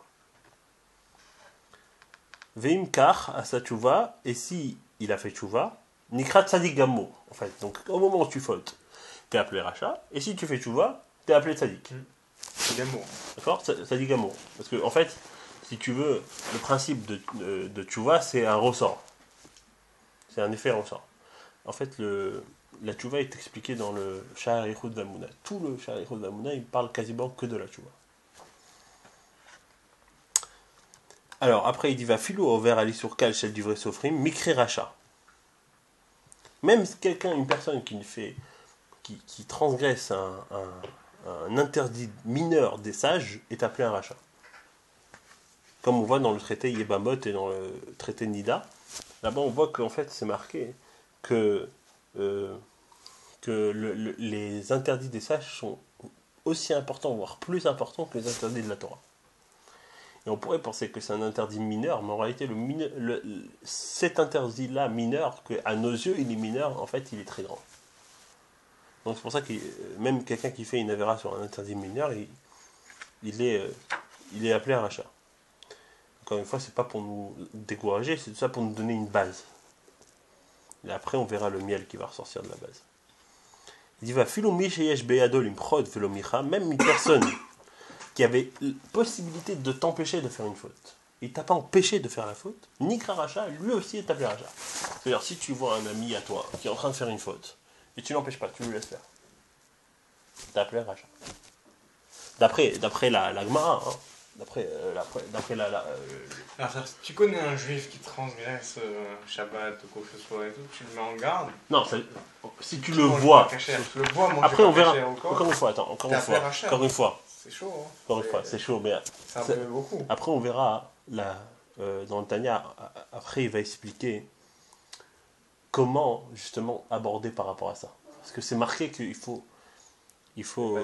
Veim kar à sa tchouva, et si il a fait tchouva, nikrat tzadik gamour. En fait, donc au moment où tu fautes, t'es appelé rachat, et si tu fais tchouva, t'es appelé tzadik. Gamour. D'accord? Tzadik gamour. Parce que en fait, si tu veux, le principe de tchouva, c'est un ressort. C'est un effet ressort. En fait, la tchouva est expliquée dans le Sha'ar Yichud V'Amunah. Tout le Sha'ar Yichud V'Amunah, il parle quasiment que de la tchouva. Alors, après, il dit va filou au vert ali sur kal celle du vrai sofrim, mikri racha. Même quelqu'un, une personne qui transgresse un interdit mineur des sages est appelé un rachat. Comme on voit dans le traité Yebamot et dans le traité Nida, là-bas on voit qu'en fait c'est marqué que les interdits des sages sont aussi importants, voire plus importants que les interdits de la Torah. Et on pourrait penser que c'est un interdit mineur, mais en réalité, cet interdit-là mineur, qu'à nos yeux il est mineur, en fait il est très grand. Donc c'est pour ça que même quelqu'un qui fait une avéra sur un interdit mineur, il est appelé à rachat. Encore une fois, c'est pas pour nous décourager, c'est tout ça pour nous donner une base. Et après, on verra le miel qui va ressortir de la base. Il dit, va filoumi sheyesh beyado limchod velomicha, même une personne qui avait la possibilité de t'empêcher de faire une faute. Il t'a pas empêché de faire la faute, Nikra Racha, lui aussi est appelé Racha. C'est-à-dire, si tu vois un ami à toi qui est en train de faire une faute, et tu l'empêches pas, tu le laisses faire, t'es appelé Racha. D'après la Gemara, hein, d'après Alors, si tu connais un juif qui transgresse Shabbat ou quoi que ce soit et tout, tu le mets en garde. Non, si tu le vois. Tu le vois, moi, Après, on verra. encore. Encore une fois, attends, encore une fois. C'est chaud, hein. Encore une fois, c'est chaud, mais. Ça me beaucoup. Après, on verra, dans le Tanya, après, il va expliquer comment, justement, aborder par rapport à ça. Parce que c'est marqué qu'il faut. Il faut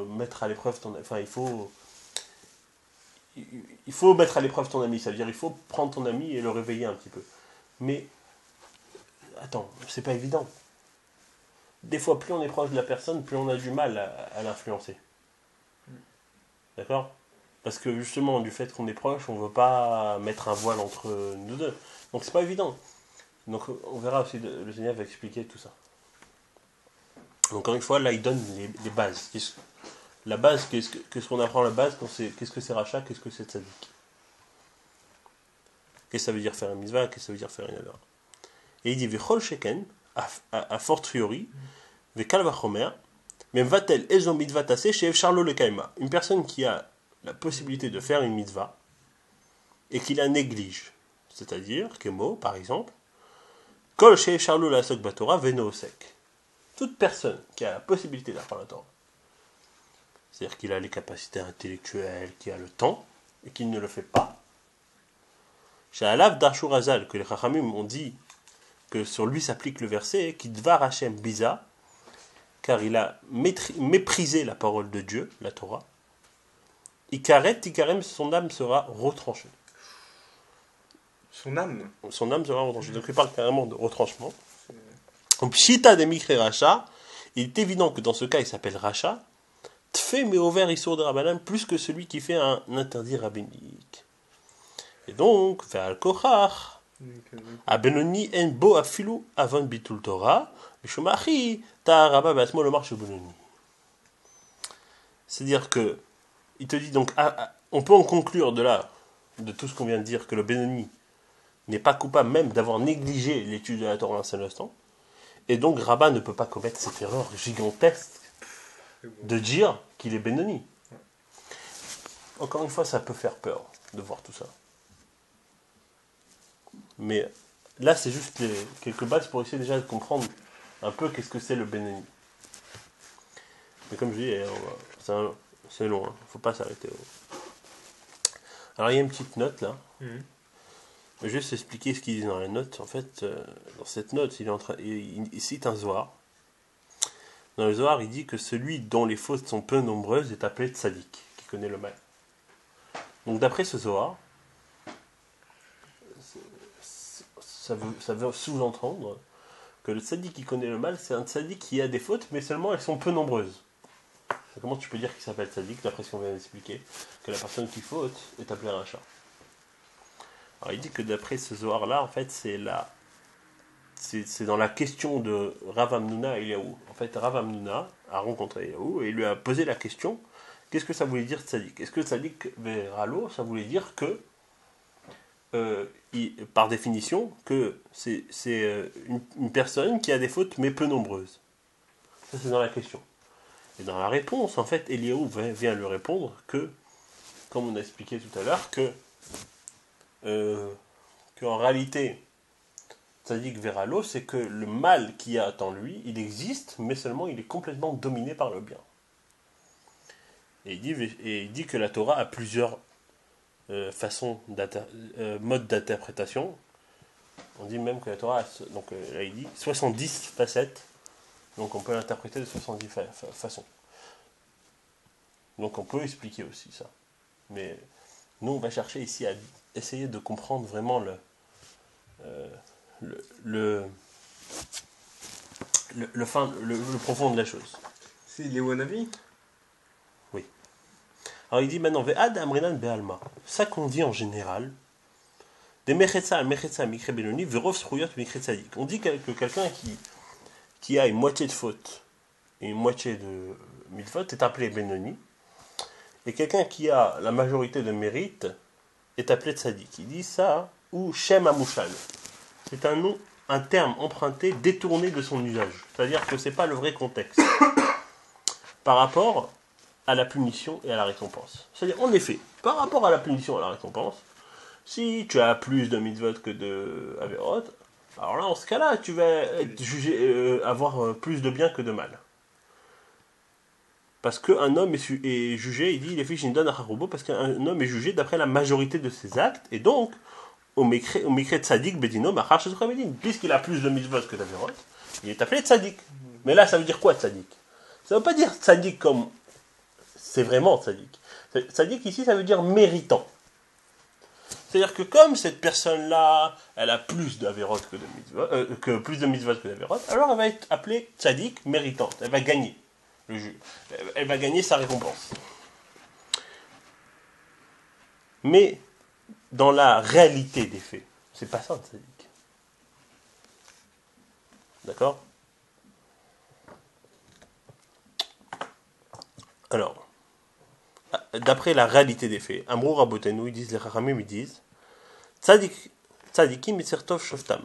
mettre à l'épreuve ton. Enfin, il faut mettre à l'épreuve ton ami. Ça veut dire, il faut prendre ton ami et le réveiller un petit peu. Mais. Attends, c'est pas évident. Des fois, plus on est proche de la personne, plus on a du mal à l'influencer. D'accord ? Parce que justement, du fait qu'on est proche, on ne veut pas mettre un voile entre nous deux. Donc c'est pas évident. Donc on verra aussi, le Seigneur va expliquer tout ça. Donc encore une fois, là il donne les bases. La base, qu'est-ce qu'on apprend à la base, qu'est-ce que c'est rachat, qu'est-ce que c'est tzaddik. Qu'est-ce que ça veut dire faire un mitzvah, qu'est-ce que ça veut dire faire une avera. Et il dit, vechol sheken, a fortiori, vekal vachomer, même va-t-elle ezom mitzvah tassé chez Charlo le Kaima. Une personne qui a la possibilité de faire une mitzvah et qui la néglige. C'est-à-dire, Kemo, par exemple, Kol chez Charlo la sok batora veno sek. Toute personne qui a la possibilité d'apprendre la Torah, c'est-à-dire qu'il a les capacités intellectuelles, qui a le temps, et qui ne le fait pas. Chez Alav d'Ashur Azal, que les Chachamim ont dit que sur lui s'applique le verset, qui dvar Hashem biza, car il a méprisé la parole de Dieu, la Torah. Ikaret, Ikarem, son âme sera retranchée. Son âme sera retranchée. Donc il parle carrément de retranchement. Donc, Pshita de Mikre Racha, il est évident que dans ce cas, il s'appelle Racha, Tfé mais ouvert Issour de Rabbanan, plus que celui qui fait un interdit rabbinique. Et donc, Ve'al Kochach, Abenoni en bo afilu avant bitul Torah, Mishumachi, Ta'araba Basmo le marche Benoni. C'est-à-dire que, il te dit donc, on peut en conclure de là, de tout ce qu'on vient de dire, que le Benoni n'est pas coupable même d'avoir négligé l'étude de la Torah un seul instant. Et donc Rabat ne peut pas commettre cette erreur gigantesque de dire qu'il est Benoni. Encore une fois, ça peut faire peur de voir tout ça. Mais là, c'est juste quelques bases pour essayer déjà de comprendre un peu qu'est-ce que c'est le Benoni. Mais comme je dis, c'est long, il ne faut pas s'arrêter. Alors il y a une petite note là. Je vais juste expliquer ce qu'il dit dans la note. En fait, dans cette note, il cite un Zohar. Dans le Zohar, il dit que celui dont les fautes sont peu nombreuses est appelé tzaddik, qui connaît le mal. Donc d'après ce Zohar, ça veut sous-entendre que le tzaddik qui connaît le mal, c'est un tzaddik qui a des fautes, mais seulement elles sont peu nombreuses. Comment tu peux dire qu'il s'appelle tzaddik, d'après ce qu'on vient d'expliquer, que la personne qui faute est appelée un rachat. Alors il dit que d'après ce Zohar-là, en fait, c'est dans la question de Rav Hamnouna et Eliaou. En fait, Rav Hamnouna a rencontré Eliaou et il lui a posé la question, qu'est-ce que ça voulait dire tzaddik ? Est-ce que tzaddik veralo, ça voulait dire que, par définition, que c'est une personne qui a des fautes mais peu nombreuses ? Ça, c'est dans la question. Et dans la réponse, en fait, Eliaou vient lui répondre que, comme on a expliqué tout à l'heure, qu'en réalité, tzaddik veralo, c'est que le mal qu'il y a en lui, il existe, mais seulement il est complètement dominé par le bien. Et il dit que la Torah a plusieurs modes d'interprétation. On dit même que la Torah a, donc là il dit 70 facettes, donc on peut l'interpréter de 70 façons. Donc on peut expliquer aussi ça. Mais nous on va chercher ici à essayer de comprendre vraiment le profond de la chose. C'est les wannabe. Alors il dit maintenant, Ve'ad amrinan be'alma. Ça qu'on dit en général, des mechetza al mechetza mikre benoni, verov sruyot mikre tzadik. On dit que quelqu'un qui a une moitié de faute et une moitié de mitzvot est appelé benoni, et quelqu'un qui a la majorité de mérite est appelé tzadik. Il dit ça, ou shem amushal. C'est un nom, un terme emprunté, détourné de son usage. C'est-à-dire que c'est pas le vrai contexte. Par rapport à la punition et à la récompense. C'est-à-dire, en effet, par rapport à la punition et à la récompense, si tu as plus de mitzvot que de averot, alors là, en ce cas-là, tu vas être jugé, avoir plus de bien que de mal. Parce qu'un homme est jugé, il dit, les fiches donne à Harubo, parce qu'un homme est jugé d'après la majorité de ses actes, et donc, au mikre tzadik bedino, machar shezukha bedin, puisqu'il a plus de mitzvot que d'averot, il est appelé tzadik. Mais là, ça veut dire quoi, tzadik? Ça ne veut pas dire tzadik comme c'est vraiment tzaddik. Tzaddik ici, ça veut dire méritant. C'est-à-dire que comme cette personne-là, elle a plus d'avérot que de mitzvot, plus de mitzvot que d'avérot, alors elle va être appelée tzaddik méritante. Elle va gagner le jeu. Elle va gagner sa récompense. Mais dans la réalité des faits, c'est pas ça un tzaddik. D'accord? Alors, d'après la réalité des faits, Amrou Rabotenu, ils disent, les Chachamim, ils disent, Tzadikim Yetzertov Shoftam.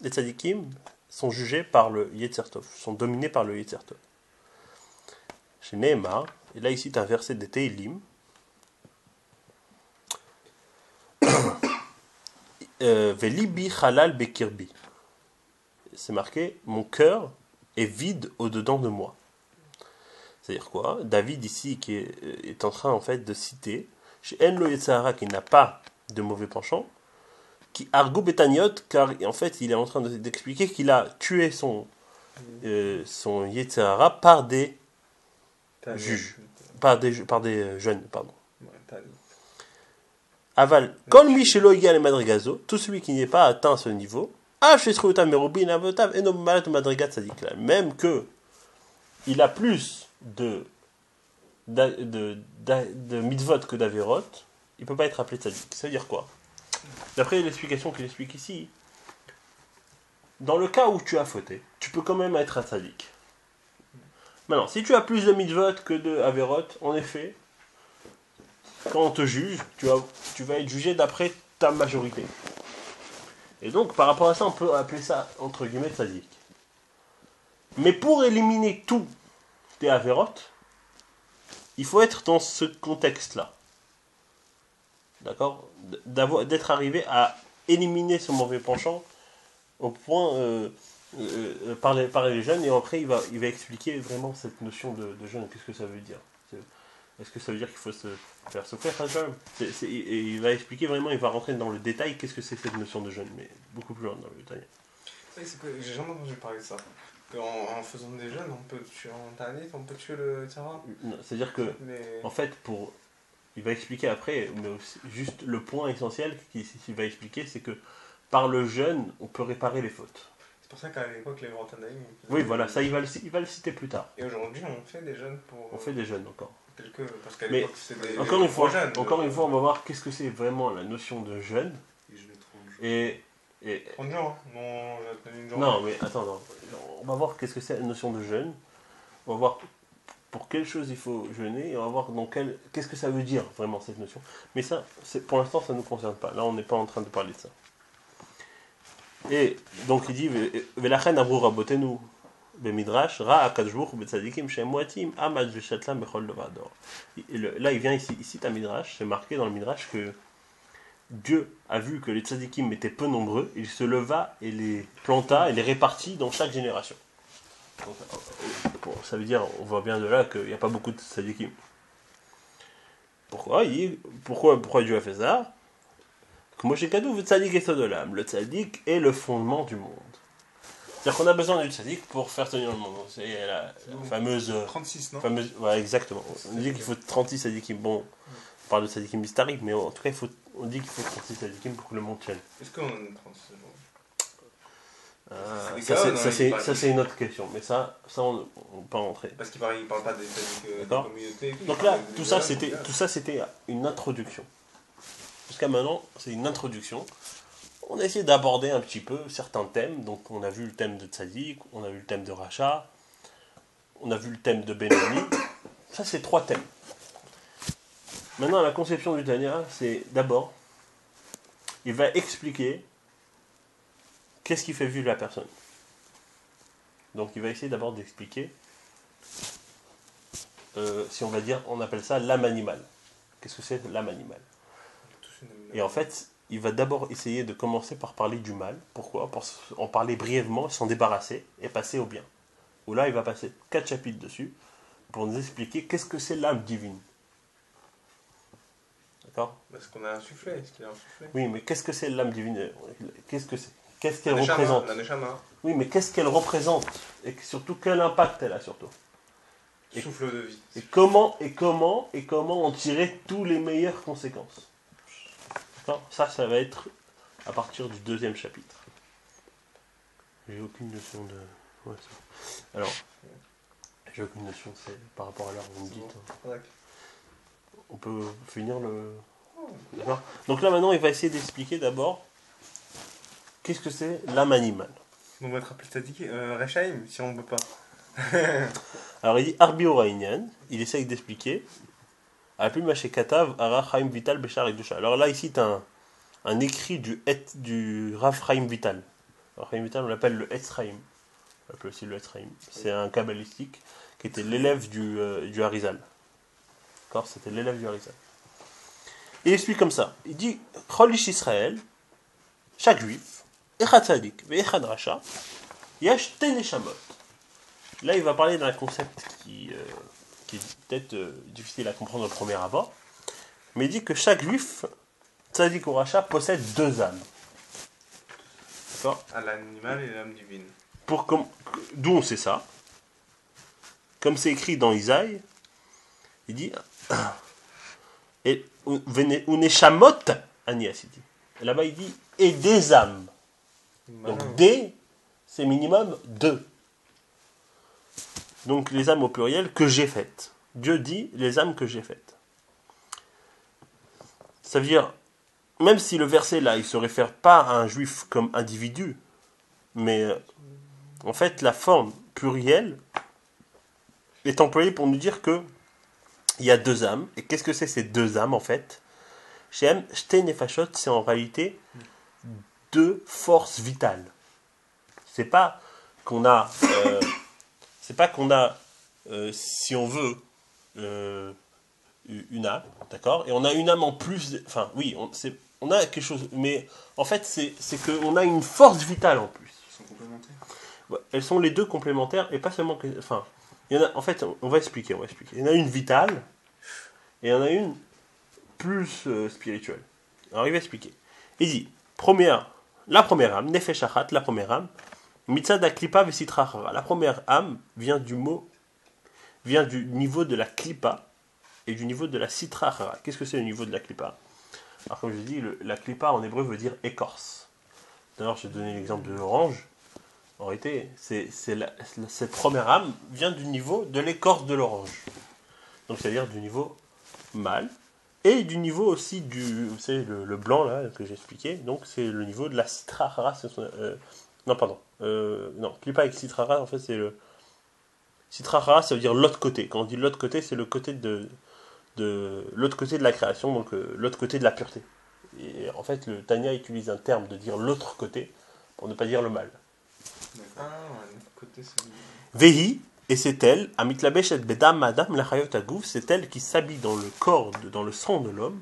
Les Tzadikim sont jugés par le Yetzertov, sont dominés par le Yetzertov. Chez Nehemar, et là ici, c'est un verset de Teilim, Velibi Halal Bekirbi. C'est marqué, mon cœur est vide au-dedans de moi. C'est-à-dire quoi? David ici qui est en train en fait de citer chez Enlo Yetzahara qui n'a pas de mauvais penchant, qui argo betaniot car en fait il est en train d'expliquer qu'il a tué son Yetzahara par des juges, par des jeunes, pardon. Aval kol mi shelo higia le madrigazo, tout celui qui n'est pas atteint ce niveau, même que il a plus de mitzvot que d'averot, il ne peut pas être appelé tzaddik. Ça veut dire quoi? D'après l'explication qu'il explique ici, dans le cas où tu as fauté, tu peux quand même être un tzaddik. Maintenant, si tu as plus de mitzvot que de averot, en effet, quand on te juge, tu vas être jugé d'après ta majorité. Et donc, par rapport à ça, on peut appeler ça, entre guillemets, tzaddik. Mais pour éliminer tout tes avérotes, il faut être dans ce contexte-là. D'accord? D'être arrivé à éliminer ce mauvais penchant au point par les jeunes, et après il va expliquer vraiment cette notion de jeûne. Qu'est-ce que ça veut dire? Est-ce que ça veut dire qu'il faut se faire souffrir un jeûne? Et il va expliquer vraiment, il va rentrer dans le détail, qu'est-ce que c'est cette notion de jeûne, mais beaucoup plus loin dans le détail. J'ai jamais entendu parler de ça. En faisant des jeûnes, on peut tuer en tanit, on peut tuer le terrain. C'est-à-dire que, en fait, il va expliquer après, mais aussi, juste le point essentiel qu'il va expliquer, c'est que par le jeûne, on peut réparer les fautes. C'est pour ça qu'à l'époque, les grands Tanaïm... Oui, voilà, ça il va le citer plus tard. Et aujourd'hui, on fait des jeûnes pour... On fait des jeûnes encore. Parce qu'à l'époque, c'est des... Encore une fois, on va voir qu'est-ce que c'est vraiment la notion de jeûne. Et 30 jours, non, j'ai tenu une journée. Non, mais attends, non. On va voir qu'est-ce que c'est la notion de jeûne. On va voir pour quelle chose il faut jeûner, et on va voir qu'est-ce que ça veut dire vraiment cette notion. Mais ça, pour l'instant, ça ne nous concerne pas. Là, on n'est pas en train de parler de ça. Et donc il dit Velachen Avrou Rabotenu Bemidrash Ra Akadjbour Betzadikim Shem Watim Amad Veshatlam Bechol Levador. Là, il vient ici cite un Midrash, c'est marqué dans le Midrash que Dieu a vu que les tzadikim étaient peu nombreux, il se leva et les planta et les répartit dans chaque génération. Donc, ça veut dire, on voit bien de là qu'il n'y a pas beaucoup de tzadikim. Pourquoi Dieu a fait ça? Le tzaddik est le fondement du monde. C'est-à-dire qu'on a besoin du tzaddik pour faire tenir le monde. C'est la fameuse... 36, non ouais, exactement. On dit qu'il faut 36 tzaddikim. Bon, on parle de tzaddikim historiques, mais en tout cas, on dit qu'il faut 36 tzaddikim pour que le monde tienne. Est-ce qu'on en a 36 jours? des Ça, chaos, non, il parle- c'est une autre question. Mais ça on peut pas en rentrer. Parce qu'il parle pas des tzaddik de D'accord. communauté. et tout, il Donc parle là, des tout ça, villages, tout ça, c'était une introduction. Jusqu'à maintenant, c'est une introduction. On a essayé d'aborder un petit peu certains thèmes. Donc, on a vu le thème de Tzadik, on a vu le thème de Racha, on a vu le thème de Benoni. Ça, c'est 3 thèmes. Maintenant, la conception du Tanya, c'est d'abord, il va expliquer qu'est-ce qui fait vivre la personne. Donc, il va essayer d'abord d'expliquer, si on va dire, on appelle ça l'âme animale. Qu'est-ce que c'est l'âme animale? Et en fait, il va d'abord essayer de commencer par parler du mal. Pourquoi? Pour en parler brièvement, s'en débarrasser et passer au bien. Où là, il va passer 4 chapitres dessus pour nous expliquer qu'est-ce que c'est l'âme divine. D'accord? Parce qu'on a insufflé. Est-ce qu'il a insufflé? Oui, mais qu'est-ce que c'est l'âme divine? Qu'est-ce que c'est? Qu'est-ce La qu'elle neshama, représente? la neshama. Oui, mais qu'est-ce qu'elle représente? Et surtout, quel impact elle a surtout? Et- Souffle de vie. Et comment en tirer tous les meilleures conséquences? D'accord? Ça va être à partir du 2e chapitre. J'ai aucune notion de... Ouais, ça. Alors, j'ai aucune notion, c'est par rapport à l'heure, vous me dites. Bon. D'accord. On peut finir le... D'accord? Donc là, maintenant, il va essayer d'expliquer d'abord qu'est-ce que c'est l'âme animale. On va te rappeler tzaddik, Rechaim, si on ne peut pas. Alors, il dit Arbi Orainian, il essaye d'expliquer Apul Maché Katav, Ara Chaim Vital, Béchar et Dusha. Alors là, ici, tu as un écrit du Rav Chaim Vital. Alors, Chaim Vital, on l'appelle le Etz Chaim. On l'appelle aussi le Etz Chaim. C'est un kabbalistique qui était l'élève du Harizal. D'accord? C'était l'élève du Harizal. Il explique comme ça. Il dit Cholish Israël, chaque juif, Echad Tzadik, Echad Racha, Yesh Te Neshamot. Là, il va parler d'un concept qui est peut-être difficile à comprendre au premier abord, mais il dit que chaque juif, Tzadik ou Racha, possède 2 âmes. D'accord? À l'animal et l'âme divine. D'où on sait ça? Comme c'est écrit dans Isaïe, il dit et Uneshamot Anias, il dit. Et là-bas, il dit et des âmes. Donc des, c'est minimum 2. Donc les âmes au pluriel que j'ai faites. Dieu dit les âmes que j'ai faites. Ça veut dire, même si le verset là, il ne se réfère pas à un juif comme individu, mais en fait la forme plurielle est employée pour nous dire que il y a 2 âmes. Et qu'est-ce que c'est ces 2 âmes en fait? Shem, Shtei Nefashot, c'est en réalité 2 forces vitales. C'est pas qu'on a si on veut, une âme, d'accord? Et on a une âme en plus, enfin, oui, on a quelque chose, mais en fait, c'est qu'on a une force vitale en plus. Ils sont complémentaires. Ouais, elles sont les 2 complémentaires, et pas seulement que, enfin, il y en a, en fait, on va expliquer. Il y en a une vitale, et il y en a une plus spirituelle. Alors, il va expliquer. Il dit, la première âme, Nefesh Achat, la première âme, Mitzad Aklipa Vesitra Hara. La première âme vient du niveau de la klipa et du niveau de la sitra hara. Qu'est-ce que c'est le niveau de la klipa? Alors comme je dis, la klipa en hébreu veut dire écorce. D'ailleurs, je vais donner l'exemple de l'orange. En réalité, cette première âme vient du niveau de l'écorce de l'orange. Donc c'est-à-dire du niveau mâle et du niveau aussi vous savez, le blanc là que j'ai expliqué. Donc c'est le niveau de la sitra hara. Non, pardon. Non, klipa avec sitra hara, en fait, c'est le Sitra Hara, ça veut dire l'autre côté. Quand on dit l'autre côté, c'est le côté de l'autre côté de la création, donc l'autre côté de la pureté. Et en fait, le Tanya utilise un terme de dire l'autre côté pour ne pas dire le mal. Ah, ouais, l'autre côté, c'est. Vehi, et c'est elle, Amitlabesh et Bedam Madam Lachayot Agouf, c'est elle qui s'habille dans le corps, dans le sang de l'homme,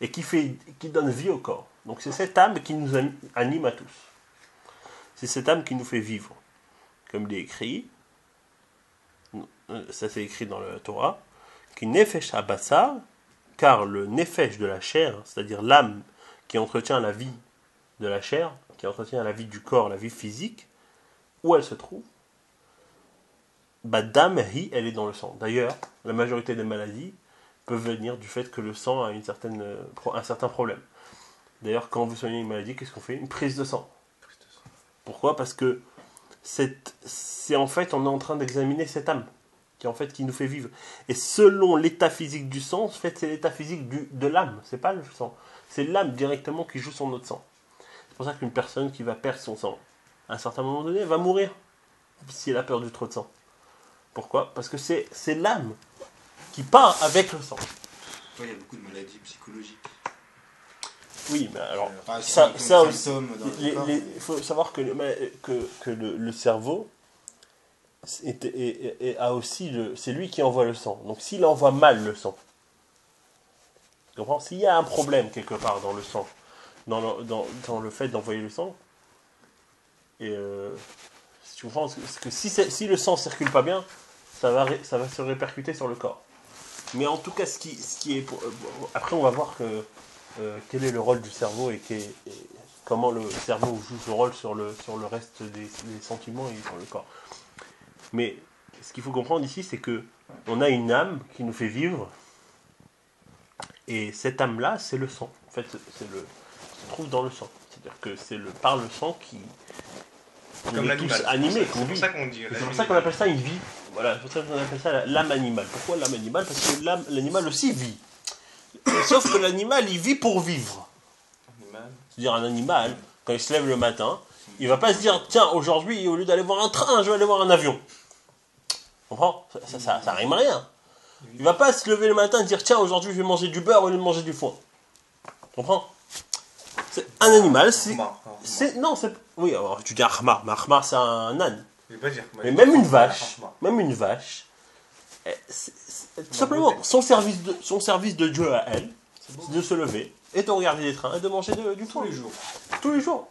et qui donne vie au corps. Donc c'est cette âme qui nous anime à tous. C'est cette âme qui nous fait vivre. Comme il est écrit, ça c'est écrit dans la Torah, qui nefesh abassar, car le nefesh de la chair, c'est-à-dire l'âme qui entretient la vie de la chair, qui entretient la vie du corps, la vie physique, où elle se trouve? Badam hi, elle est dans le sang. D'ailleurs, la majorité des maladies peuvent venir du fait que le sang a un certain problème. D'ailleurs, quand vous soignez une maladie, qu'est-ce qu'on fait? Une prise de sang. Pourquoi? Parce que c'est en fait, on est en train d'examiner cette âme qui nous fait vivre. Et selon l'état physique du sang, en fait, c'est l'état physique de l'âme. C'est pas le sang. C'est l'âme directement qui joue sur notre sang. C'est pour ça qu'une personne qui va perdre son sang, à un certain moment donné, va mourir si elle a perdu trop de sang. Pourquoi? Parce que c'est l'âme qui part avec le sang. Il y a beaucoup de maladies psychologiques. Oui, mais alors, Ça aussi, il faut savoir que le cerveau a aussi c'est lui qui envoie le sang. Donc s'il envoie mal le sang, tu comprends? S'il y a un problème quelque part dans le sang, dans le fait d'envoyer le sang, et si tu comprends, parce que si le sang circule pas bien, ça va se répercuter sur le corps. Mais en tout cas, ce qui est après, on va voir quel est le rôle du cerveau et comment le cerveau joue ce rôle sur le reste des sentiments et sur le corps. Mais ce qu'il faut comprendre ici, c'est que on a une âme qui nous fait vivre, et cette âme-là, c'est le sang. En fait, se trouve dans le sang. C'est-à-dire que c'est par le sang comme l'animal. Tous animés, c'est pour ça qu'on dit. C'est pour ça qu'on appelle ça une vie. Voilà, c'est pour ça qu'on appelle ça l'âme animale. Pourquoi l'âme animale? Parce que l'animal aussi vit. Sauf que l'animal, il vit pour vivre. C'est-à-dire un animal, quand il se lève le matin, il va pas se dire, tiens, aujourd'hui, au lieu d'aller voir un train, je vais aller voir un avion. Tu comprends? Ça rime à rien. Il va pas se lever le matin et dire, tiens, aujourd'hui, je vais manger du beurre au lieu de manger du foin. Tu comprends? C'est un animal, non, c'est... Oui, alors tu dis Ahmar, mais Ahmar, c'est un âne. Mais même une vache, tout simplement, son service de Dieu à elle, c'est de se lever et de regarder les trains et de manger du foin. Tous les jours.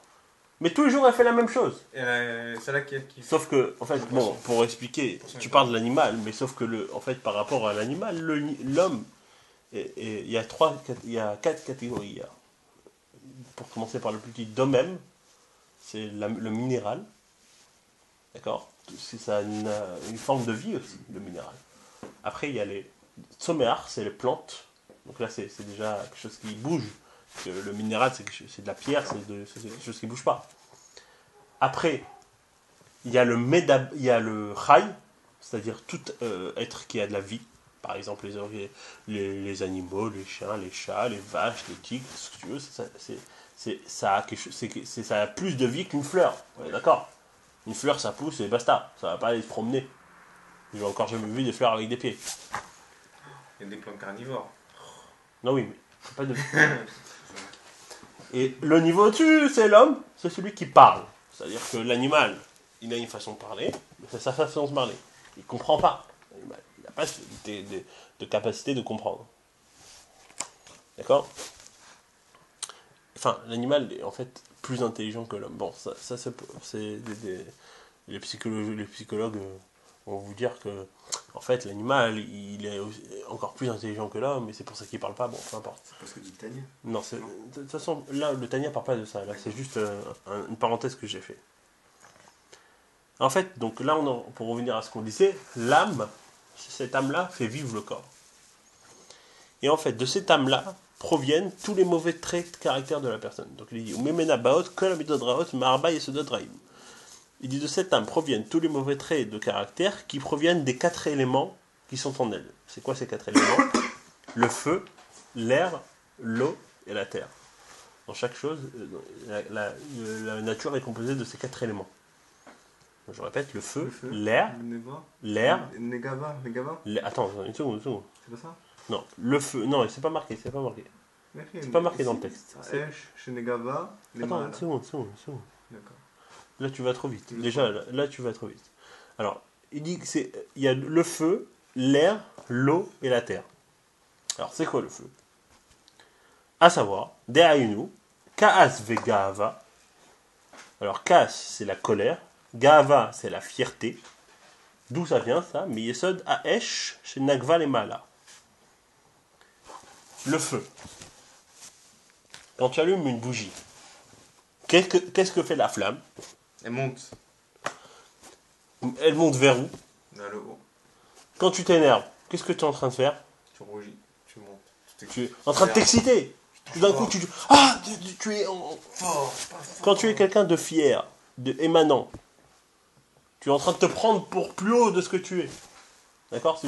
Mais tous les jours, elle fait la même chose. C'est là qui sauf que, en fait, bon, pour expliquer, tu parles de l'animal, mais sauf que, en fait, par rapport à l'animal, l'homme, il y a 4 catégories. Pour commencer par le plus petit, domème, c'est le minéral. D'accord? Ça a une forme de vie aussi, le minéral. Après, il y a les somméars, c'est les plantes. Donc là, c'est déjà quelque chose qui bouge. Parce que le minéral, c'est de la pierre, c'est quelque chose qui ne bouge pas. Après, il y a le chai, c'est-à-dire tout être qui a de la vie. Par exemple, les animaux, les chiens, les chats, les vaches, les tigres, ce que tu veux, ça a plus de vie qu'une fleur. Ouais, d'accord? Une fleur, ça pousse et basta. Ça va pas aller se promener. J'ai encore jamais vu des fleurs avec des pieds. Il y a des plantes carnivores. Non, oui, mais c'est pas de... Et le niveau au-dessus, c'est l'homme, c'est celui qui parle. C'est-à-dire que l'animal, il a une façon de parler, mais c'est sa façon de parler. Il comprend pas. L'animal, il n'a pas de capacité de comprendre. D'accord? Enfin, l'animal est en fait plus intelligent que l'homme. Bon, ça c'est les psychologues vont vous dire que en fait l'animal il est encore plus intelligent que l'homme, et c'est pour ça qu'il parle pas. Bon, peu importe. C'est parce que du Tania. Non, de toute façon là le Tania parle pas de ça. Là c'est juste une parenthèse que j'ai fait. En fait, donc là pour revenir à ce qu'on disait, l'âme, cette âme-là fait vivre le corps. Et en fait, de cette âme-là proviennent tous les mauvais traits de caractère de la personne. Donc il dit il dit de cette âme proviennent tous les mauvais traits de caractère qui proviennent des 4 éléments qui sont en elle. C'est quoi ces 4 éléments? Le feu, l'air, l'eau et la terre. Dans chaque chose, la nature est composée de ces 4 éléments. Je répète, le feu, l'air, attends, une seconde. C'est pas ça? Non, le feu, non, c'est pas marqué. C'est pas marqué dans le texte. Attends, une seconde. D'accord. Là, tu vas trop vite. Déjà, là, tu vas trop vite. Alors, il dit il y a le feu, l'air, l'eau et la terre. Alors, c'est quoi le feu? À savoir, De'ayunu, Ka'as ve'ga'ava. Alors, Ka'as, c'est la colère. Ga'ava, c'est la fierté. D'où ça vient, ça? Mais Yesod Ha'esh, chez Nagva les Mala. Le feu. Quand tu allumes une bougie, qu'est-ce que fait la flamme? Elle monte. Elle monte vers où? Vers le haut. Quand tu t'énerves, qu'est-ce que tu es en train de faire? Tu rougis, tu montes. Tu es en train de t'exciter. Tout d'un coup, tu es fort. Quand tu es quelqu'un de fier, de émanant. Tu es en train de te prendre pour plus haut de ce que tu es. D'accord?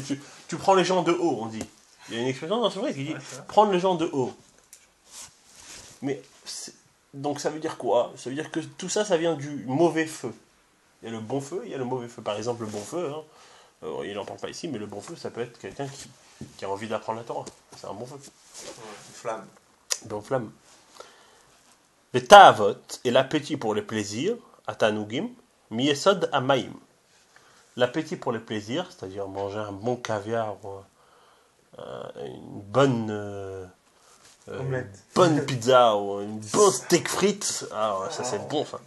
Tu prends les gens de haut, on dit. Il y a une expression dans ce vrai qui dit prendre les gens de haut. Mais donc ça veut dire quoi? Ça veut dire que tout ça, ça vient du mauvais feu. Il y a le bon feu, il y a le mauvais feu. Par exemple, le bon feu, hein, il n'en parle pas ici, mais le bon feu, ça peut être quelqu'un qui a envie d'apprendre la Torah. C'est un bon feu. Une flamme. Bon flamme. Le ta'avot est l'appétit pour les plaisirs, atanugim, miyesod amaim. L'appétit pour les plaisirs, c'est-à-dire manger un bon caviar ou une bonne pizza ou une bonne steak frites. Alors ça c'est bon ça.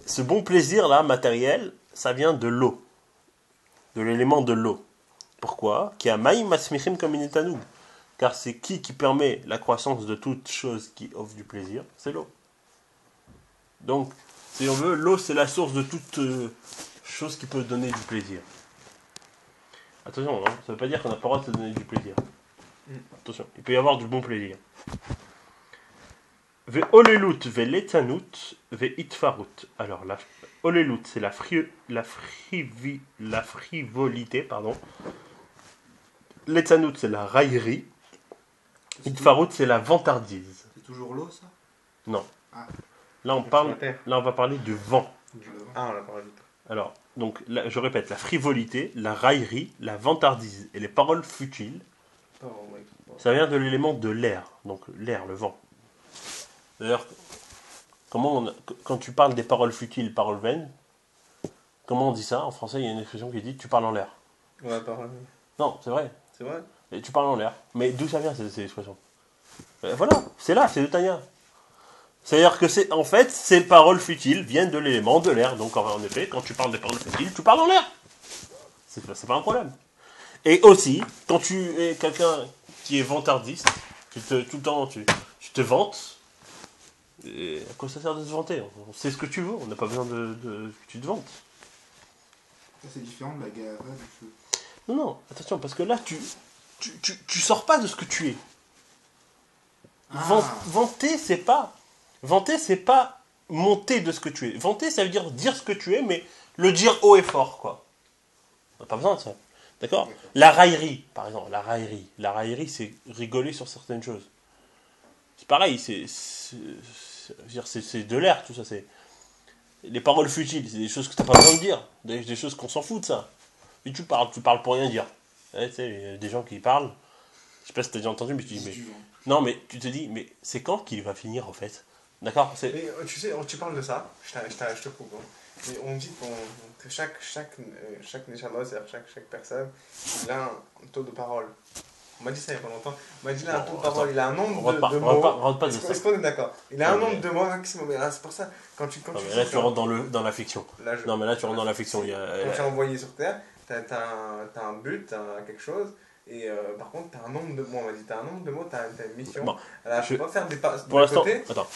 Ce bon plaisir là, matériel, ça vient de l'eau. De l'élément de l'eau. Pourquoi? Qui a maïm masmichim comme une tanug. Car c'est qui permet la croissance de toute chose qui offre du plaisir? C'est l'eau. Donc, si on veut, l'eau c'est la source de toute chose qui peut donner du plaisir. Attention, hein, ça ne veut pas dire qu'on n'a pas le droit de se donner du plaisir. Attention, il peut y avoir du bon plaisir. Ve olelut ve letanut ve itfarut. Alors, la olelut c'est la frivolité, pardon. Letanut c'est la raillerie. Itfarut c'est la vantardise. C'est toujours l'eau, ça? Non. Ah. Là on va parler du vent. Ah, on l'a parlé. Alors, donc, là, je répète, la frivolité, la raillerie, la vantardise et les paroles futiles, ça vient de l'élément de l'air. Donc, l'air, le vent. D'ailleurs, quand tu parles des paroles futiles, paroles vaines, comment on dit ça? En français, il y a une expression qui dit tu parles en l'air. Ouais, parole. Non, c'est vrai. C'est vrai? Et tu parles en l'air. Mais d'où ça vient, ces expressions? Voilà, c'est là, c'est de Tania. C'est-à-dire que ces paroles futiles viennent de l'élément de l'air. Donc en effet, quand tu parles des paroles futiles, tu parles en l'air. C'est pas un problème. Et aussi, quand tu es quelqu'un qui est vantardiste, tout le temps tu te vantes, et à quoi ça sert de se vanter? On sait ce que tu veux, on n'a pas besoin que tu te vantes. Ça, c'est différent de la gava du feu. Non, attention, parce que là, tu sors pas de ce que tu es. Vanter, c'est pas monter de ce que tu es. Vanter, ça veut dire ce que tu es, mais le dire haut et fort, quoi. On n'a pas besoin de ça. D'accord? La raillerie, par exemple. La raillerie, c'est rigoler sur certaines choses. C'est pareil, c'est de l'air, tout ça. C'est les paroles futiles, c'est des choses que tu n'as pas besoin de dire. Des choses qu'on s'en fout de ça. Et tu parles pour rien dire. Ouais, tu sais, il y a des gens qui parlent. Je sais pas si tu as déjà entendu, mais tu dis, mais... Non, mais tu te dis, mais c'est quand qu'il va finir, en fait? D'accord? Mais tu sais, tu parles de ça, je te coupe. Hein. Mais on dit que chaque Neshama, c'est-à-dire chaque personne, il a un taux de parole. On m'a dit ça il n'y a pas longtemps. On m'a dit, il a un taux de parole, il a un nombre de mots. Rentre pas de ça. Est-ce qu'on est d'accord? Il a un nombre de mots maximum. Et là, c'est pour ça, quand tu là, tu rentres dans la fiction. Non, mais là, tu rentres dans la fiction. Quand tu es envoyé sur Terre, t'as un but, t'as quelque chose. Et par contre, t'as un nombre de mots, on m'a dit, t'as un nombre de mots, t'as une mission. Bon, alors, je peux pas faire des passes. Pour l'instant, attends,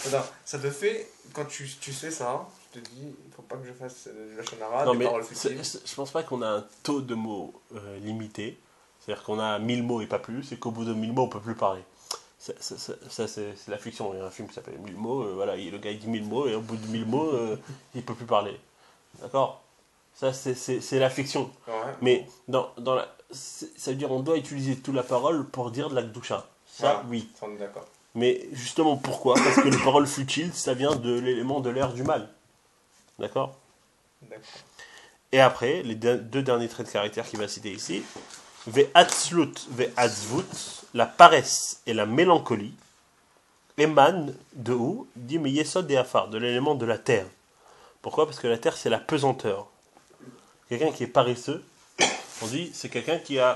ça te fait, quand tu fais ça, je te dis, il faut pas que je fasse la chanara, non, des mais paroles futiles. Je pense pas qu'on a un taux de mots limité. C'est-à-dire qu'on a 1000 mots et pas plus, et qu'au bout de 1000 mots, on peut plus parler. Ça c'est la fiction. Il y a un film qui s'appelle 1000 mots, voilà, le gars il dit 1000 mots, et au bout de 1000 mots, il peut plus parler. D'accord? Ça, c'est la fiction. Ouais. Mais ça veut dire qu'on doit utiliser toute la parole pour dire de la Gdoucha. Ça, voilà, oui. Ça, on est d'accord. Mais justement, pourquoi? Parce que les paroles futiles, ça vient de l'élément de l'air du mal. D'accord? D'accord. Et après, les deux derniers traits de caractère qu'il va citer ici, Ve'atzlut ve'atzvut, la paresse et la mélancolie, émanent de où? Dit mais yesod et afar, de l'élément de la terre. Pourquoi? Parce que la terre, c'est la pesanteur. Quelqu'un qui est paresseux, on dit, c'est quelqu'un qui sent,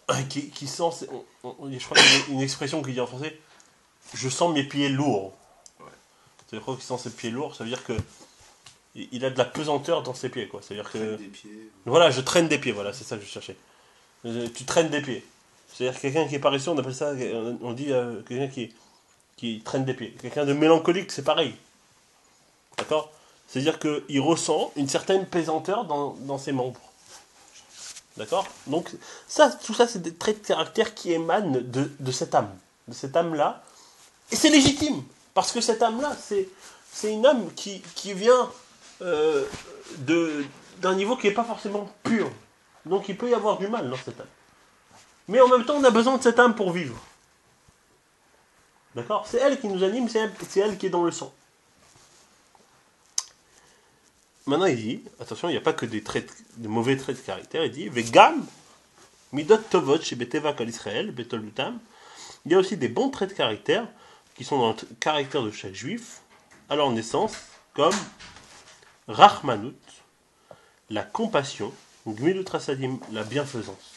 je crois qu'il y a une expression qui dit en français, je sens mes pieds lourds. Ouais. C'est quoi qu'il sent ses pieds lourds? Ça veut dire que il a de la pesanteur dans ses pieds, quoi. C'est-à-dire que des pieds. Voilà, je traîne des pieds, voilà, c'est ça que je cherchais. Tu traînes des pieds. C'est-à-dire quelqu'un qui est paresseux, on appelle ça, on dit quelqu'un qui traîne des pieds. Quelqu'un de mélancolique, c'est pareil. D'accord? C'est-à-dire qu'il ressent une certaine pesanteur dans ses membres. D'accord? Donc, tout ça, c'est des traits de caractère qui émanent de cette âme. De cette âme-là. Et c'est légitime. Parce que cette âme-là, c'est une âme qui vient d'un niveau qui n'est pas forcément pur. Donc il peut y avoir du mal dans cette âme. Mais en même temps, on a besoin de cette âme pour vivre. D'accord? C'est elle qui nous anime, c'est elle qui est dans le sang. Maintenant, il dit, attention, il n'y a pas que des mauvais traits de caractère. Il dit, Vegam, midot tovot chez Beteva kol Israël, betol lutam. Il y a aussi des bons traits de caractère qui sont dans le caractère de chaque juif, à leur naissance, comme Rachmanut, la compassion, Gmilut Rasadim, la bienfaisance.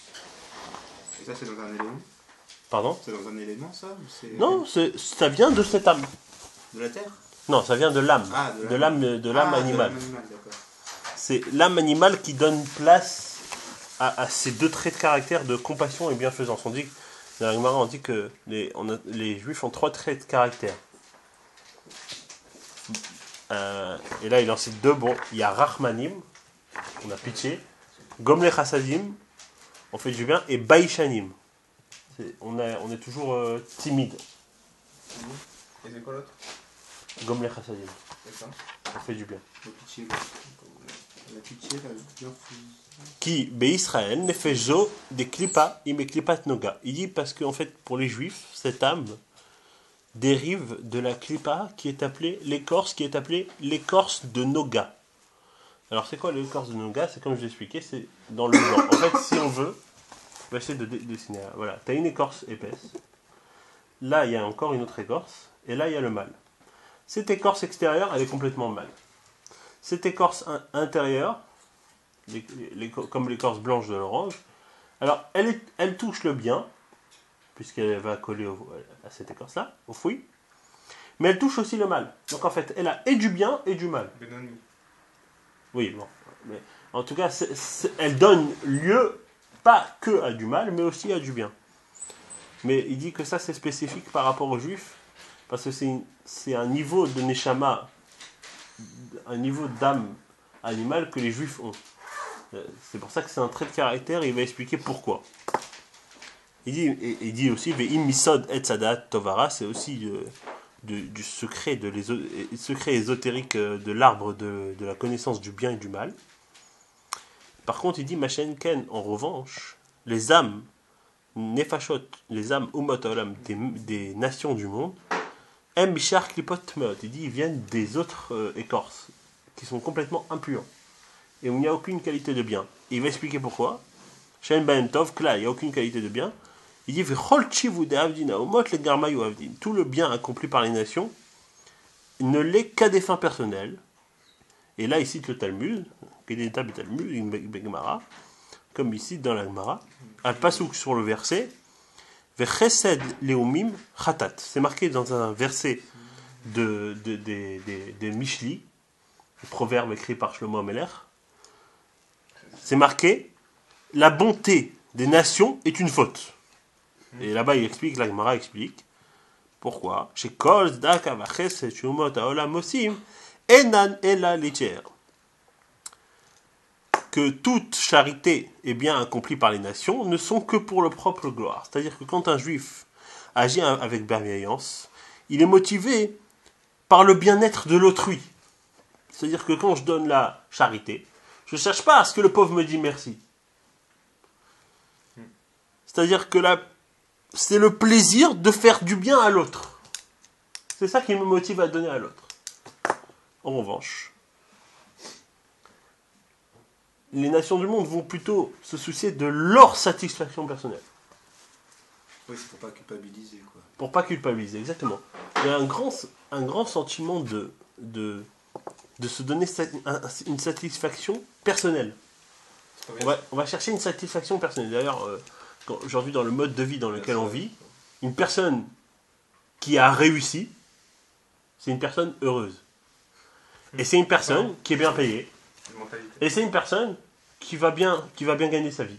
Et ça, c'est dans un élément? Pardon? C'est dans un élément, ça? Non, ça vient de cette âme. De la terre? Non, ça vient de l'âme. Ah, de l'âme animale. De l'âme animale, d'accord. C'est l'âme animale qui donne place à ces deux traits de caractère de compassion et bienfaisance. On dit, dans la Gemara, on dit que les juifs ont 3 traits de caractère. Et là, il en cite 2. Bon, il y a Rachmanim, on a pitié. Gomle Chassadim, on fait du bien. Et Baïchanim, on est toujours timide. Et c'est quoi l'autre? Gomle Chassadim, C'est ça. on fait du bien. La pitié, la bienfaisance. Qui, Israël, ne fait zo des klipa, im klipat noga. Il dit parce qu'en fait, pour les juifs, cette âme dérive de la klipa qui est appelée l'écorce, qui est appelée l'écorce de noga. Alors, c'est quoi l'écorce de noga? C'est comme je l'ai expliqué, c'est dans le genre. En fait, si on veut, on va essayer de dessiner. Voilà, tu as une écorce épaisse. Là, il y a encore une autre écorce. Et là, il y a le mâle. Cette écorce extérieure, elle est complètement mâle. Cette écorce intérieure, comme l'écorce blanche de l'orange, alors elle touche le bien, puisqu'elle va coller à cette écorce-là, au fruit, mais elle touche aussi le mal. Donc en fait, elle a et du bien et du mal. Benoni. Oui, bon. Mais en tout cas, elle donne lieu pas que à du mal, mais aussi à du bien. Mais il dit que ça, c'est spécifique par rapport aux juifs, parce que c'est un niveau de neshama, un niveau d'âme animale que les juifs ont. C'est pour ça que c'est un trait de caractère, et il va expliquer pourquoi. Il dit aussi Ve'im misod et sadat tovara, c'est aussi du secret, secret ésotérique de l'arbre de la connaissance du bien et du mal. Par contre, il dit Machen Ken, en revanche, les âmes nefashot, les âmes umot olam, des nations du monde, em bishar klipot tmeot, il dit ils viennent des autres écorces qui sont complètement impures et où il n'y a aucune qualité de bien. Et il va expliquer pourquoi. Shen Baem Tov, que là, il n'y a aucune qualité de bien. Il dit tout le bien accompli par les nations ne l'est qu'à des fins personnelles. Et là, il cite le Talmud, comme ici dans la Gemara, al pasouk sur le verset, Vechesed leumim chatat. C'est marqué dans un verset des Mishli, le proverbe écrit par Shlomo Ameler. C'est marqué, la bonté des nations est une faute. Et là-bas, il explique, la Gemara explique, pourquoi. Chez Kol Zdaka Vachesed Shumot Haolam Osim Enan Ela Licher. Que toute charité et bien accompli par les nations ne sont que pour le propre gloire. C'est-à-dire que quand un juif agit avec bienveillance, il est motivé par le bien-être de l'autrui. C'est-à-dire que quand je donne la charité, je ne cherche pas à ce que le pauvre me dise merci. C'est-à-dire que c'est le plaisir de faire du bien à l'autre. C'est ça qui me motive à donner à l'autre. En revanche, les nations du monde vont plutôt se soucier de leur satisfaction personnelle. Oui, c'est pour pas culpabiliser, quoi. Pour pas culpabiliser, exactement. Il y a un grand sentiment de se donner une satisfaction personnelle. On va chercher une satisfaction personnelle. D'ailleurs, aujourd'hui, dans le mode de vie dans lequel on vit, une personne qui a réussi, c'est une personne heureuse. Et c'est une personne qui est bien payée. Et c'est une personne qui va bien gagner sa vie.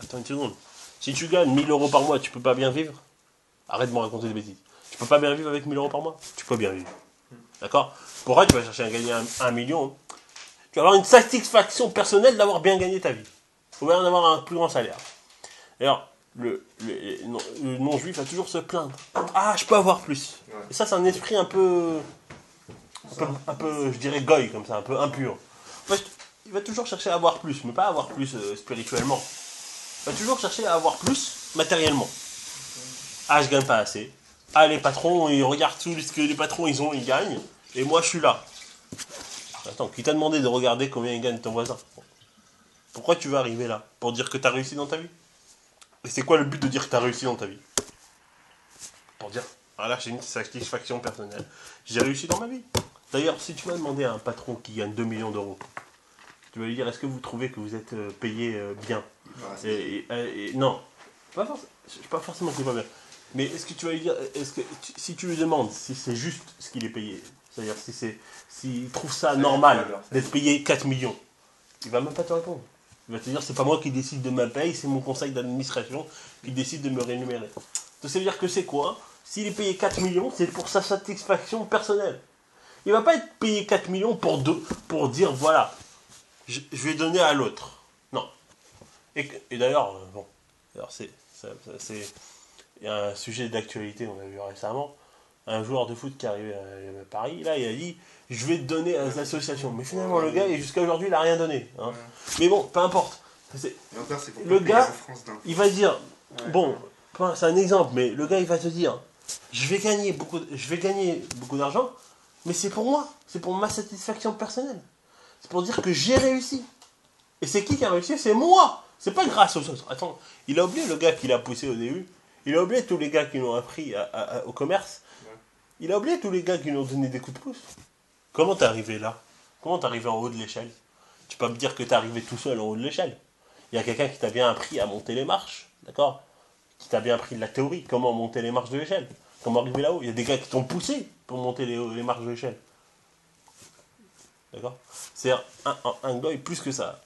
Attends une seconde. Si tu gagnes 1000 euros par mois, tu peux pas bien vivre? Arrête de me raconter des bêtises. Tu peux pas bien vivre avec 1000 euros par mois? Tu peux bien vivre. D'accord? Pourquoi tu vas chercher à gagner 1 million? Tu vas avoir une satisfaction personnelle d'avoir bien gagné ta vie. Ou bien d'avoir un plus grand salaire. D'ailleurs, le non-juif va toujours se plaindre. Ah, je peux avoir plus. Ouais. Et ça, c'est un esprit un peu un peu, je dirais, goy, comme ça, un peu impur. En fait, il va toujours chercher à avoir plus, mais pas avoir plus spirituellement. Il va toujours chercher à avoir plus matériellement. Ah, je gagne pas assez. Ah, les patrons, ils regardent tout ce que les patrons, ils ont, ils gagnent. Et moi, je suis là. Attends, qui t'a demandé de regarder combien il gagne ton voisin? Pourquoi tu veux arriver là? Pour dire que tu as réussi dans ta vie? Et c'est quoi le but de dire que tu as réussi dans ta vie? Pour dire, voilà, j'ai une satisfaction personnelle. J'ai réussi dans ma vie. D'ailleurs, si tu vas demander à un patron qui gagne 2 millions d'euros, tu vas lui dire, est-ce que vous trouvez que vous êtes payé bien? Non, pas forcément qu'il est pas bien. Mais est-ce que tu vas lui dire, si tu lui demandes si c'est juste ce qu'il est payé, c'est-à-dire s'il trouve ça normal d'être payé 4 millions, il va même pas te répondre. Il va te dire, c'est pas moi qui décide de ma paye, c'est mon conseil d'administration qui décide de me rémunérer. Donc ça veut dire que c'est quoi? S'il est payé 4 millions, c'est pour sa satisfaction personnelle. Il va pas être payé 4 millions pour dire, voilà, je vais donner à l'autre. Non. Et d'ailleurs, bon, alors il y a un sujet d'actualité, on a vu récemment, un joueur de foot qui est arrivé à Paris, là, il a dit, je vais te donner à les associations. Mais finalement, le gars, jusqu'à aujourd'hui, il n'a rien donné. Hein. Mais bon, peu importe. Le gars, il va dire, bon, c'est un exemple, mais le gars, il va te dire, je vais gagner beaucoup d'argent, mais c'est pour moi, c'est pour ma satisfaction personnelle. C'est pour dire que j'ai réussi. Et c'est qui a réussi? C'est moi. C'est pas grâce aux autres. Attends, il a oublié le gars qui l'a poussé au début. Il a oublié tous les gars qui l'ont appris au commerce. Il a oublié tous les gars qui lui ont donné des coups de pouce. Comment t'es arrivé là? Comment t'es arrivé en haut de l'échelle? Tu peux pas me dire que t'es arrivé tout seul en haut de l'échelle. Il y a quelqu'un qui t'a bien appris à monter les marches, d'accord? Qui t'a bien appris de la théorie, comment monter les marches de l'échelle. Comment arriver là-haut? Il y a des gars qui t'ont poussé pour monter les marches de l'échelle. D'accord? C'est un gars plus que ça.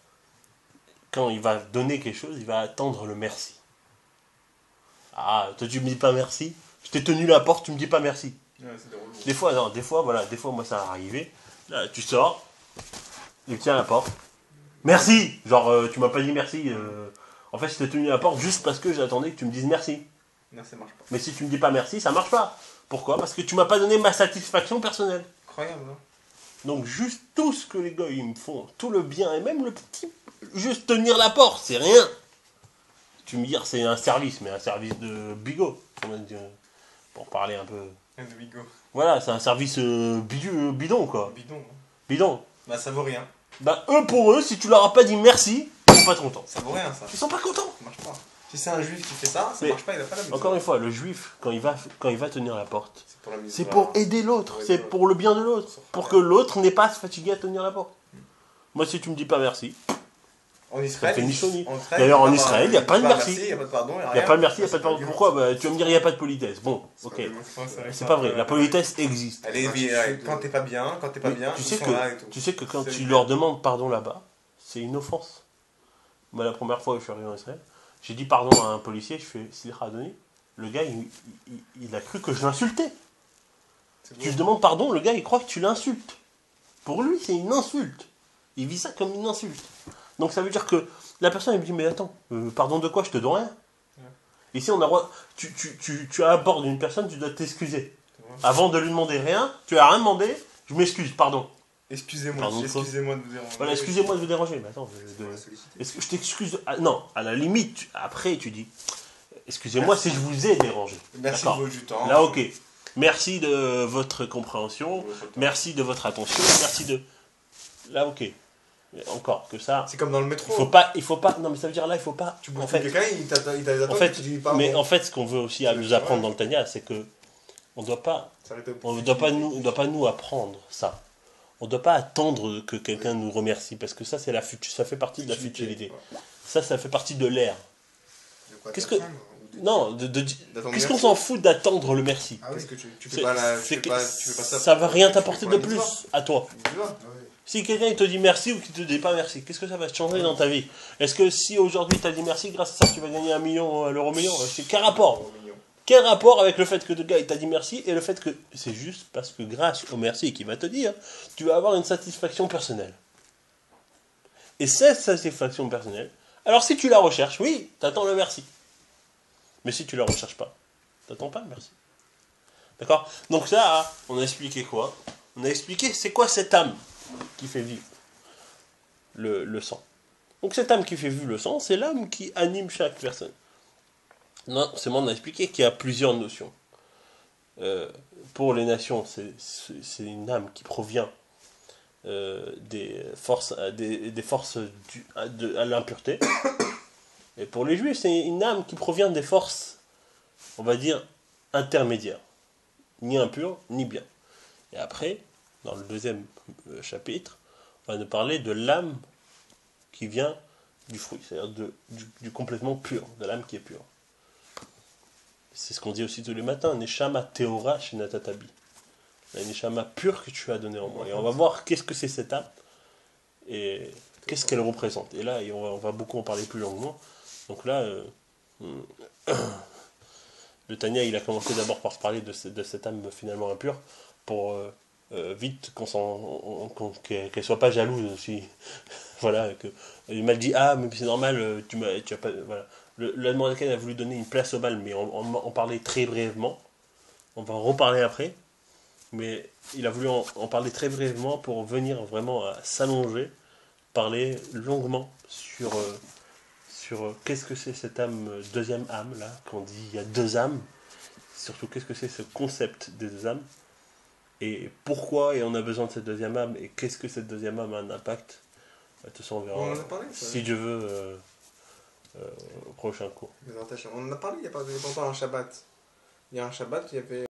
Quand il va donner quelque chose, il va attendre le merci. Ah, toi tu me dis pas merci? Je t'ai tenu la porte, tu me dis pas merci. Ouais, des fois, moi ça a arrivé. Là, tu sors, il tient la porte. Merci! Genre, tu m'as pas dit merci. En fait, je t'ai tenu la porte juste parce que j'attendais que tu me dises merci. Non, ça marche pas. Mais si tu me dis pas merci, ça marche pas. Pourquoi? Parce que tu m'as pas donné ma satisfaction personnelle. Incroyable, hein? Donc, juste tout ce que les gars ils me font, tout le bien, et même le petit. Juste tenir la porte, c'est rien. Tu me dis, c'est un service, mais un service de bigot. Pour parler un peu. De bigot. Voilà, c'est un service bidon, quoi. Bidon. Hein. Bidon. Bah, ça vaut rien. Bah, pour eux, si tu leur as pas dit merci, ils sont pas contents. Ça vaut rien, ça. Ils sont pas contents. Ça marche pas. Si c'est un juif qui fait ça, ça marche pas, il a pas la Encore une fois, le juif, quand il va tenir la porte, c'est pour pour aider l'autre, c'est pour le bien de l'autre, pour que l'autre n'ait pas à se fatiguer à tenir la porte. Moi, si tu me dis pas merci, en Israël, ça me fait ni chaud ni. D'ailleurs, en Israël, il n'y a pas de merci. Il n'y a pas de pardon. Il n'y a pas de merci, il n'y a pas de pardon. Pourquoi? Bah, tu vas me dire, il n'y a pas de politesse. Bon, ok. C'est pas vrai, la politesse existe. Quand t'es pas bien, tu ils sont là et tout. Tu sais que quand tu leur demandes pardon là-bas, c'est une offense. Moi, la première fois où je suis arrivé en Israël, j'ai dit pardon à un policier, je fais Slicha Adoni. Le gars, il a cru que je l'insultais. Tu demandes pardon, le gars, il croit que tu l'insultes. Pour lui, c'est une insulte. Il vit ça comme une insulte. Donc ça veut dire que la personne, elle me dit, mais attends, pardon de quoi? Je te dois rien. Ouais. Ici, on a droit. Tu abordes une personne, tu dois t'excuser. Avant de lui demander rien, tu as rien demandé, je m'excuse, pardon. Excusez-moi de vous déranger. Voilà, excusez-moi de vous déranger. Mais attends, est-ce que je t'excuse? Non, à la limite, après tu dis, excusez-moi si je vous ai dérangé. Merci de votre temps. Là, ok. Merci de votre compréhension, merci de votre attention, merci de. Là, ok. Mais encore que ça. C'est comme dans le métro. Il faut pas. Non, mais ça veut dire là, il faut pas. Tu bouffes quelqu'un, il t'a en fait, mais en fait, ce qu'on veut aussi nous apprendre dans le Tanya, c'est que on doit pas nous apprendre ça. On ne doit pas attendre que quelqu'un nous remercie, parce que ça, ça fait partie de la futilité. Ça fait partie de l'air. Qu'est-ce que... Non, qu'est-ce qu'on s'en fout d'attendre le merci? Parce que tu fais pas ça. Ça va rien t'apporter de plus à toi. Si quelqu'un il te dit merci ou qu'il te dit pas merci, qu'est-ce que ça va changer dans ta vie? Est-ce que si aujourd'hui tu as dit merci, grâce à ça tu vas gagner 1 million, l'euro million? C'est quel rapport? Quel rapport avec le fait que le gars il t'a dit merci et le fait que c'est juste parce que grâce au merci qu'il va te dire, tu vas avoir une satisfaction personnelle. Et cette satisfaction personnelle, alors si tu la recherches, oui, t'attends le merci. Mais si tu la recherches pas, t'attends pas le merci. D'accord? Donc ça, on a expliqué quoi? on a expliqué c'est quoi cette âme qui fait vivre le sang. Donc cette âme qui fait vivre le sang, c'est l'âme qui anime chaque personne. Non, c'est moi on a expliqué qu'il y a plusieurs notions. Pour les nations, c'est une âme qui provient des forces, des forces à l'impureté. Et pour les juifs, c'est une âme qui provient des forces, on va dire, intermédiaires. Ni impures, ni bien. Et après, dans le deuxième chapitre, on va nous parler de l'âme qui vient du fruit, c'est-à-dire du complètement pur, de l'âme qui est pure. C'est ce qu'on dit aussi tous les matins, Neshama Teora Shinatatabi. La Neshama pure que tu as donnée en moi. Et on va voir qu'est-ce que c'est cette âme et qu'est-ce qu'elle représente. Et là, on va beaucoup en parler plus longuement. Donc là, le Tanya, il a commencé d'abord par se parler de cette âme finalement impure pour vite qu'elle soit pas jalouse aussi. Voilà, il m'a dit ah mais c'est normal, tu as pas voilà. L'Admorazaken a voulu donner une place au mal, mais on parlait très brièvement. On va en reparler après, mais il a voulu en parler très brièvement pour venir vraiment à s'allonger, parler longuement sur qu'est-ce que c'est cette âme, deuxième âme là, qu'on dit il y a deux âmes. Surtout qu'est-ce que c'est ce concept des deux âmes et pourquoi et on a besoin de cette deuxième âme et qu'est-ce que cette deuxième âme a un impact. Tout ça on verra. On en a parlé, ça. Si Dieu veut au prochain cours. On en a parlé il n'y a pas longtemps un Shabbat. Il y a un Shabbat, il y avait